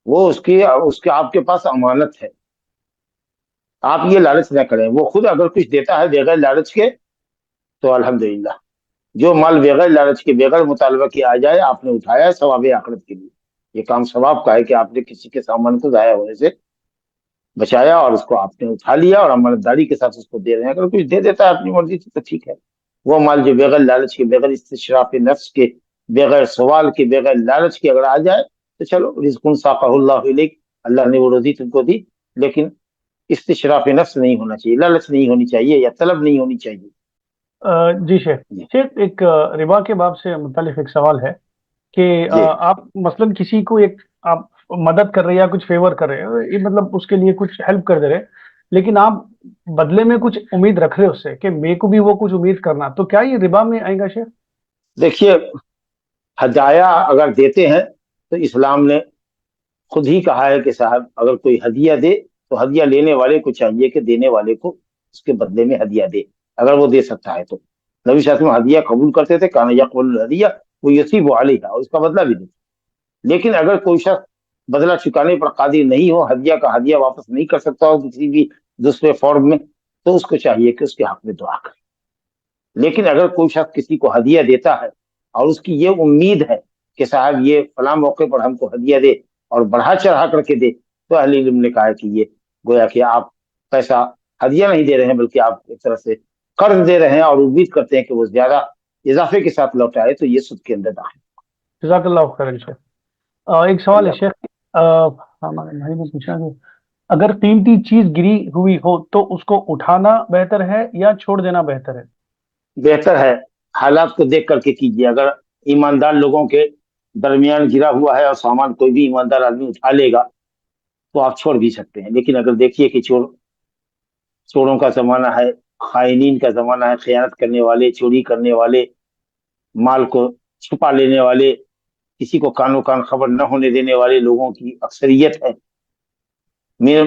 وہ اس کے آپ کے پاس امانت ہے، آپ یہ لالچ نہ کریں۔ وہ خود اگر کچھ دیتا ہے بغیر لالچ کے تو الحمدللہ، جو مال بغیر لالچ کے بغیر مطالبہ کے آ جائے آپ نے اٹھایا ہے ثواب آخرت کے لیے، یہ کام ثواب کا ہے کہ آپ نے کسی کے سامان کو ضائع ہونے سے بچایا اور اس کو آپ نے اٹھا لیا اور امانت داری کے ساتھ اس کو دے رہے ہیں۔ اگر کچھ دے دیتا ہے اپنی مرضی سے تو ٹھیک ہے، وہ مال جو بغیر لالچ کے، بغیر استشراف نفس کے، بغیر سوال کے، بغیر لالچ کے اگر آ جائے تو چلو، رزق ساقہ اللہ علیک، اللہ نے وہ روزی تم کو دی، لیکن استشراف نفس نہیں ہونا چاہیے، لالچ نہیں ہونی چاہیے یا طلب نہیں ہونی چاہیے۔ جی شیخ ایک ربا کے باب سے متعلق ایک سوال ہے کہ آپ مثلا کسی کو ایک آپ مدد کر رہے یا کچھ فیور کر رہے، مطلب اس کے لیے کچھ ہیلپ کر دے رہے، لیکن آپ بدلے میں کچھ امید رکھ رہے اس سے کہ میرے کو بھی وہ کچھ امید کرنا، تو کیا یہ ربا میں آئے گا شیخ؟ دیکھیے، ہدایہ اگر دیتے ہیں تو اسلام نے خود ہی کہا ہے کہ صاحب اگر کوئی ہدیہ دے تو ہدیہ لینے والے کو چاہیے کہ دینے والے کو اس کے بدلے میں ہدیہ دے، اگر وہ دے سکتا ہے تو۔ نبی صلی اللہ علیہ وسلم ہدیہ قبول کرتے تھے، کان یقبل الہدیہ وہ یصیب علیہ، اور اس کا بدلہ بھی دیتے۔ لیکن اگر کوئی شخص بدلہ چکانے پر قادر نہیں ہو، ہدیہ کا ہدیہ واپس نہیں کر سکتا ہو کسی بھی دوسرے فارم میں، تو اس کو چاہیے کہ اس کے حق میں دعا کرے۔ لیکن اگر کوئی شخص کسی کو ہدیہ دیتا ہے اور اس کی یہ امید ہے کہ صاحب یہ فلاں موقع پر ہم کو ہدیہ دے اور بڑھا چڑھا کر کے دے، تو اہل علم نے کہا ہے کہ یہ گویا کہ آپ پیسہ ہدیہ نہیں دے رہے ہیں بلکہ آپ ایک طرح سے قرض دے رہے ہیں اور امید کرتے ہیں کہ وہ زیادہ اضافے کے ساتھ لوٹائے، تو یہ سود کے اندر داخل ہے۔ جزاک اللہ خیر شیخ۔ ایک سوال ہے شیخ، ہمارے بھائی نے پوچھا کہ اگر قیمتی چیز گری ہوئی ہو تو اس کو اٹھانا بہتر ہے یا چھوڑ دینا بہتر ہے؟ بہتر ہے حالات کو دیکھ کر کے کیجیے۔ اگر ایماندار لوگوں کے درمیان گرا ہوا ہے اور سامان کوئی بھی ایماندار آدمی اٹھا لے گا تو آپ چھوڑ بھی سکتے ہیں، لیکن اگر دیکھیے کہ چوروں کا زمانہ ہے، خائنین کا زمانہ ہے، خیانت کرنے والے، چوری کرنے والے، مال کو چھپا لینے والے، کسی کو کانوں کان خبر نہ ہونے دینے والے لوگوں کی اکثریت ہے. میرے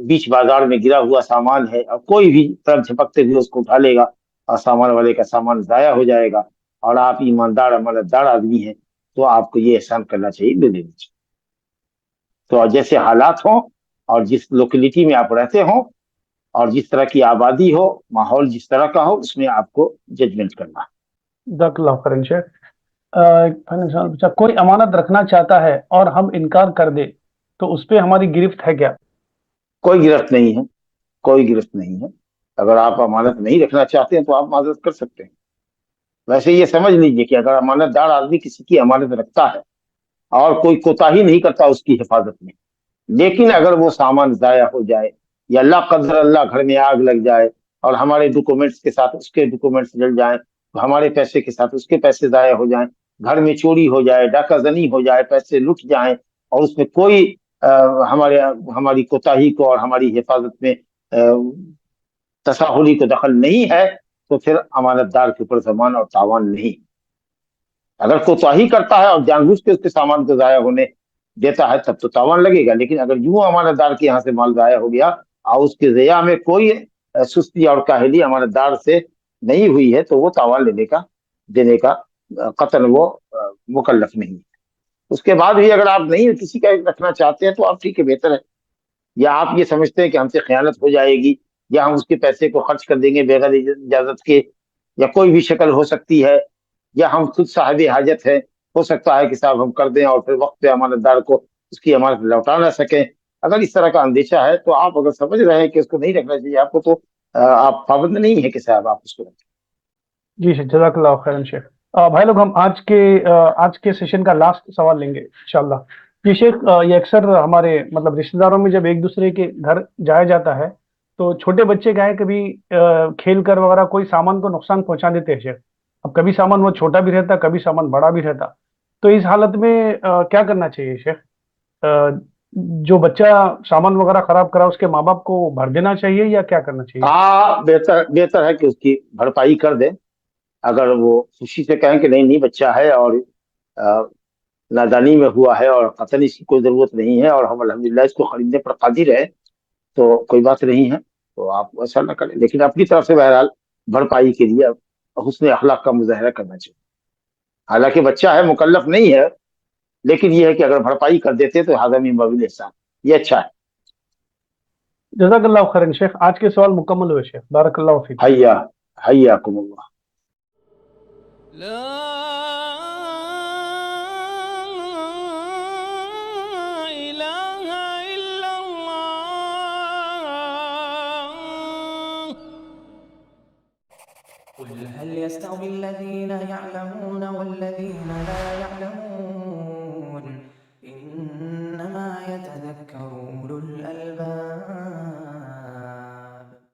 بیچ بازار میں گرا ہوا سامان ہے اور کوئی بھی طرف جھپکتے ہوئے اس کو اٹھا لے گا اور سامان والے کا سامان ضائع ہو جائے گا، اور آپ ایماندار امانت دار آدمی ہیں تو آپ کو یہ احسان کرنا چاہیے، دے دینی چاہیے. تو جیسے حالات ہوں اور جس لوکیلٹی میں آپ رہتے ہوں اور جس طرح کی آبادی ہو، ماحول جس طرح کا ہو، اس میں آپ کو ججمنٹ کرنا ہے. جزاک اللہ خیرن شیخ. پہلے سوال پوچھا، کوئی امانت رکھنا چاہتا ہے اور ہم انکار کر دیں تو اس پہ ہماری گرفت ہے کیا؟ کوئی گرفت نہیں ہے، کوئی گرفت نہیں ہے. اگر آپ امانت نہیں رکھنا چاہتے ہیں تو آپ معذرت کر سکتے ہیں. ویسے یہ سمجھ لیجئے کہ اگر امانت دار آدمی کسی کی امانت رکھتا ہے اور کوئی کوتاہی نہیں کرتا اس کی حفاظت میں، لیکن اگر وہ سامان ضائع ہو جائے یا اللہ قدر اللہ گھر میں آگ لگ جائے اور ہمارے ڈاکومنٹس کے ساتھ اس کے ڈاکومنٹس جل جائیں، ہمارے پیسے کے ساتھ اس کے پیسے ضائع ہو جائیں، گھر میں چوری ہو جائے، ڈاکہ زنی ہو جائے، پیسے لٹ جائیں اور اس میں کوئی ہماری کوتاہی کو اور ہماری حفاظت میں تساہلی کو دخل نہیں ہے، تو پھر امانت دار کے اوپر ضمان اور تاوان نہیں. اگر کوتاہی کرتا ہے اور جان بوجھ کے اس کے سامان کو ضائع ہونے دیتا ہے تب تو تاوان لگے گا، لیکن اگر یوں امانت دار کے یہاں سے مال ضائع ہو گیا اور اس کے ضیاع میں کوئی سستی اور کاہلی امانت دار سے نہیں ہوئی ہے تو وہ تاوان دینے کا قطعاً وہ مکلف نہیں ہے. اس کے بعد بھی اگر آپ نہیں کسی کا رکھنا چاہتے ہیں تو آپ ٹھیک ہے، بہتر ہے. یا آپ یہ سمجھتے ہیں کہ ہم سے خیانت ہو جائے گی یا ہم اس کے پیسے کو خرچ کر دیں گے بغیر اجازت کے، یا کوئی بھی شکل ہو سکتی ہے، یا ہم خود صاحب حاجت ہے، ہو سکتا ہے کہ صاحب ہم کر دیں اور پھر وقت پہ امانت دار کو اس کی امانت لوٹا نہ سکیں. اگر اس طرح کا اندیشہ ہے تو آپ اگر سمجھ رہے ہیں کہ اس کو نہیں رکھنا چاہیے آپ کو، تو آپ پابند نہیں ہے کہ صاحب آپ اس کو رکھیں. جی شیخ، جزاک اللہ خیرن شیخ. بھائی لوگ، ہم آج کے سیشن کا لاسٹ سوال لیں گے انشاءاللہ. یہ شیخ، یہ اکثر ہمارے مطلب رشتہ داروں میں جب ایک دوسرے کے گھر جایا جاتا ہے تو چھوٹے بچے کیا ہے کبھی کھیل کر وغیرہ کوئی سامان کو نقصان پہنچا دیتے ہیں شیخ. اب کبھی سامان وہ چھوٹا بھی رہتا، کبھی سامان بڑا بھی رہتا، تو اس حالت میں کیا کرنا چاہیے شیخ؟ جو بچہ سامان وغیرہ خراب کرا اس کے ماں باپ کو بھر دینا چاہیے یا کیا کرنا چاہیے؟ بہتر ہے کہ اس کی بھرپائی کر دیں. اگر وہ خوشی سے کہیں کہ نہیں بچہ ہے اور نادانی میں ہوا ہے اور قطعاً اس کی کوئی ضرورت نہیں ہے اور ہم الحمدللہ اس کو خریدنے پر قادر ہے، تو کوئی بات نہیں ہے، تو آپ ایسا نہ کریں. لیکن اپنی طرف سے بہرحال بھرپائی کے لیے حسن اخلاق کا مظاہرہ کرنا چاہیے. حالانکہ بچہ ہے، مکلف نہیں ہے، لیکن یہ ہے کہ اگر بھرپائی کر دیتے تو ہذا من باب الاحسان، یہ اچھا ہے. جزاک اللہ خیرن شیخ. آج کے سوال مکمل ہوئے شیخ. بارک اللہ فیک. حیاکم اللہ. لا إله إلا الله. قل هل يستوي الذين يعلمون والذين لا يعلمون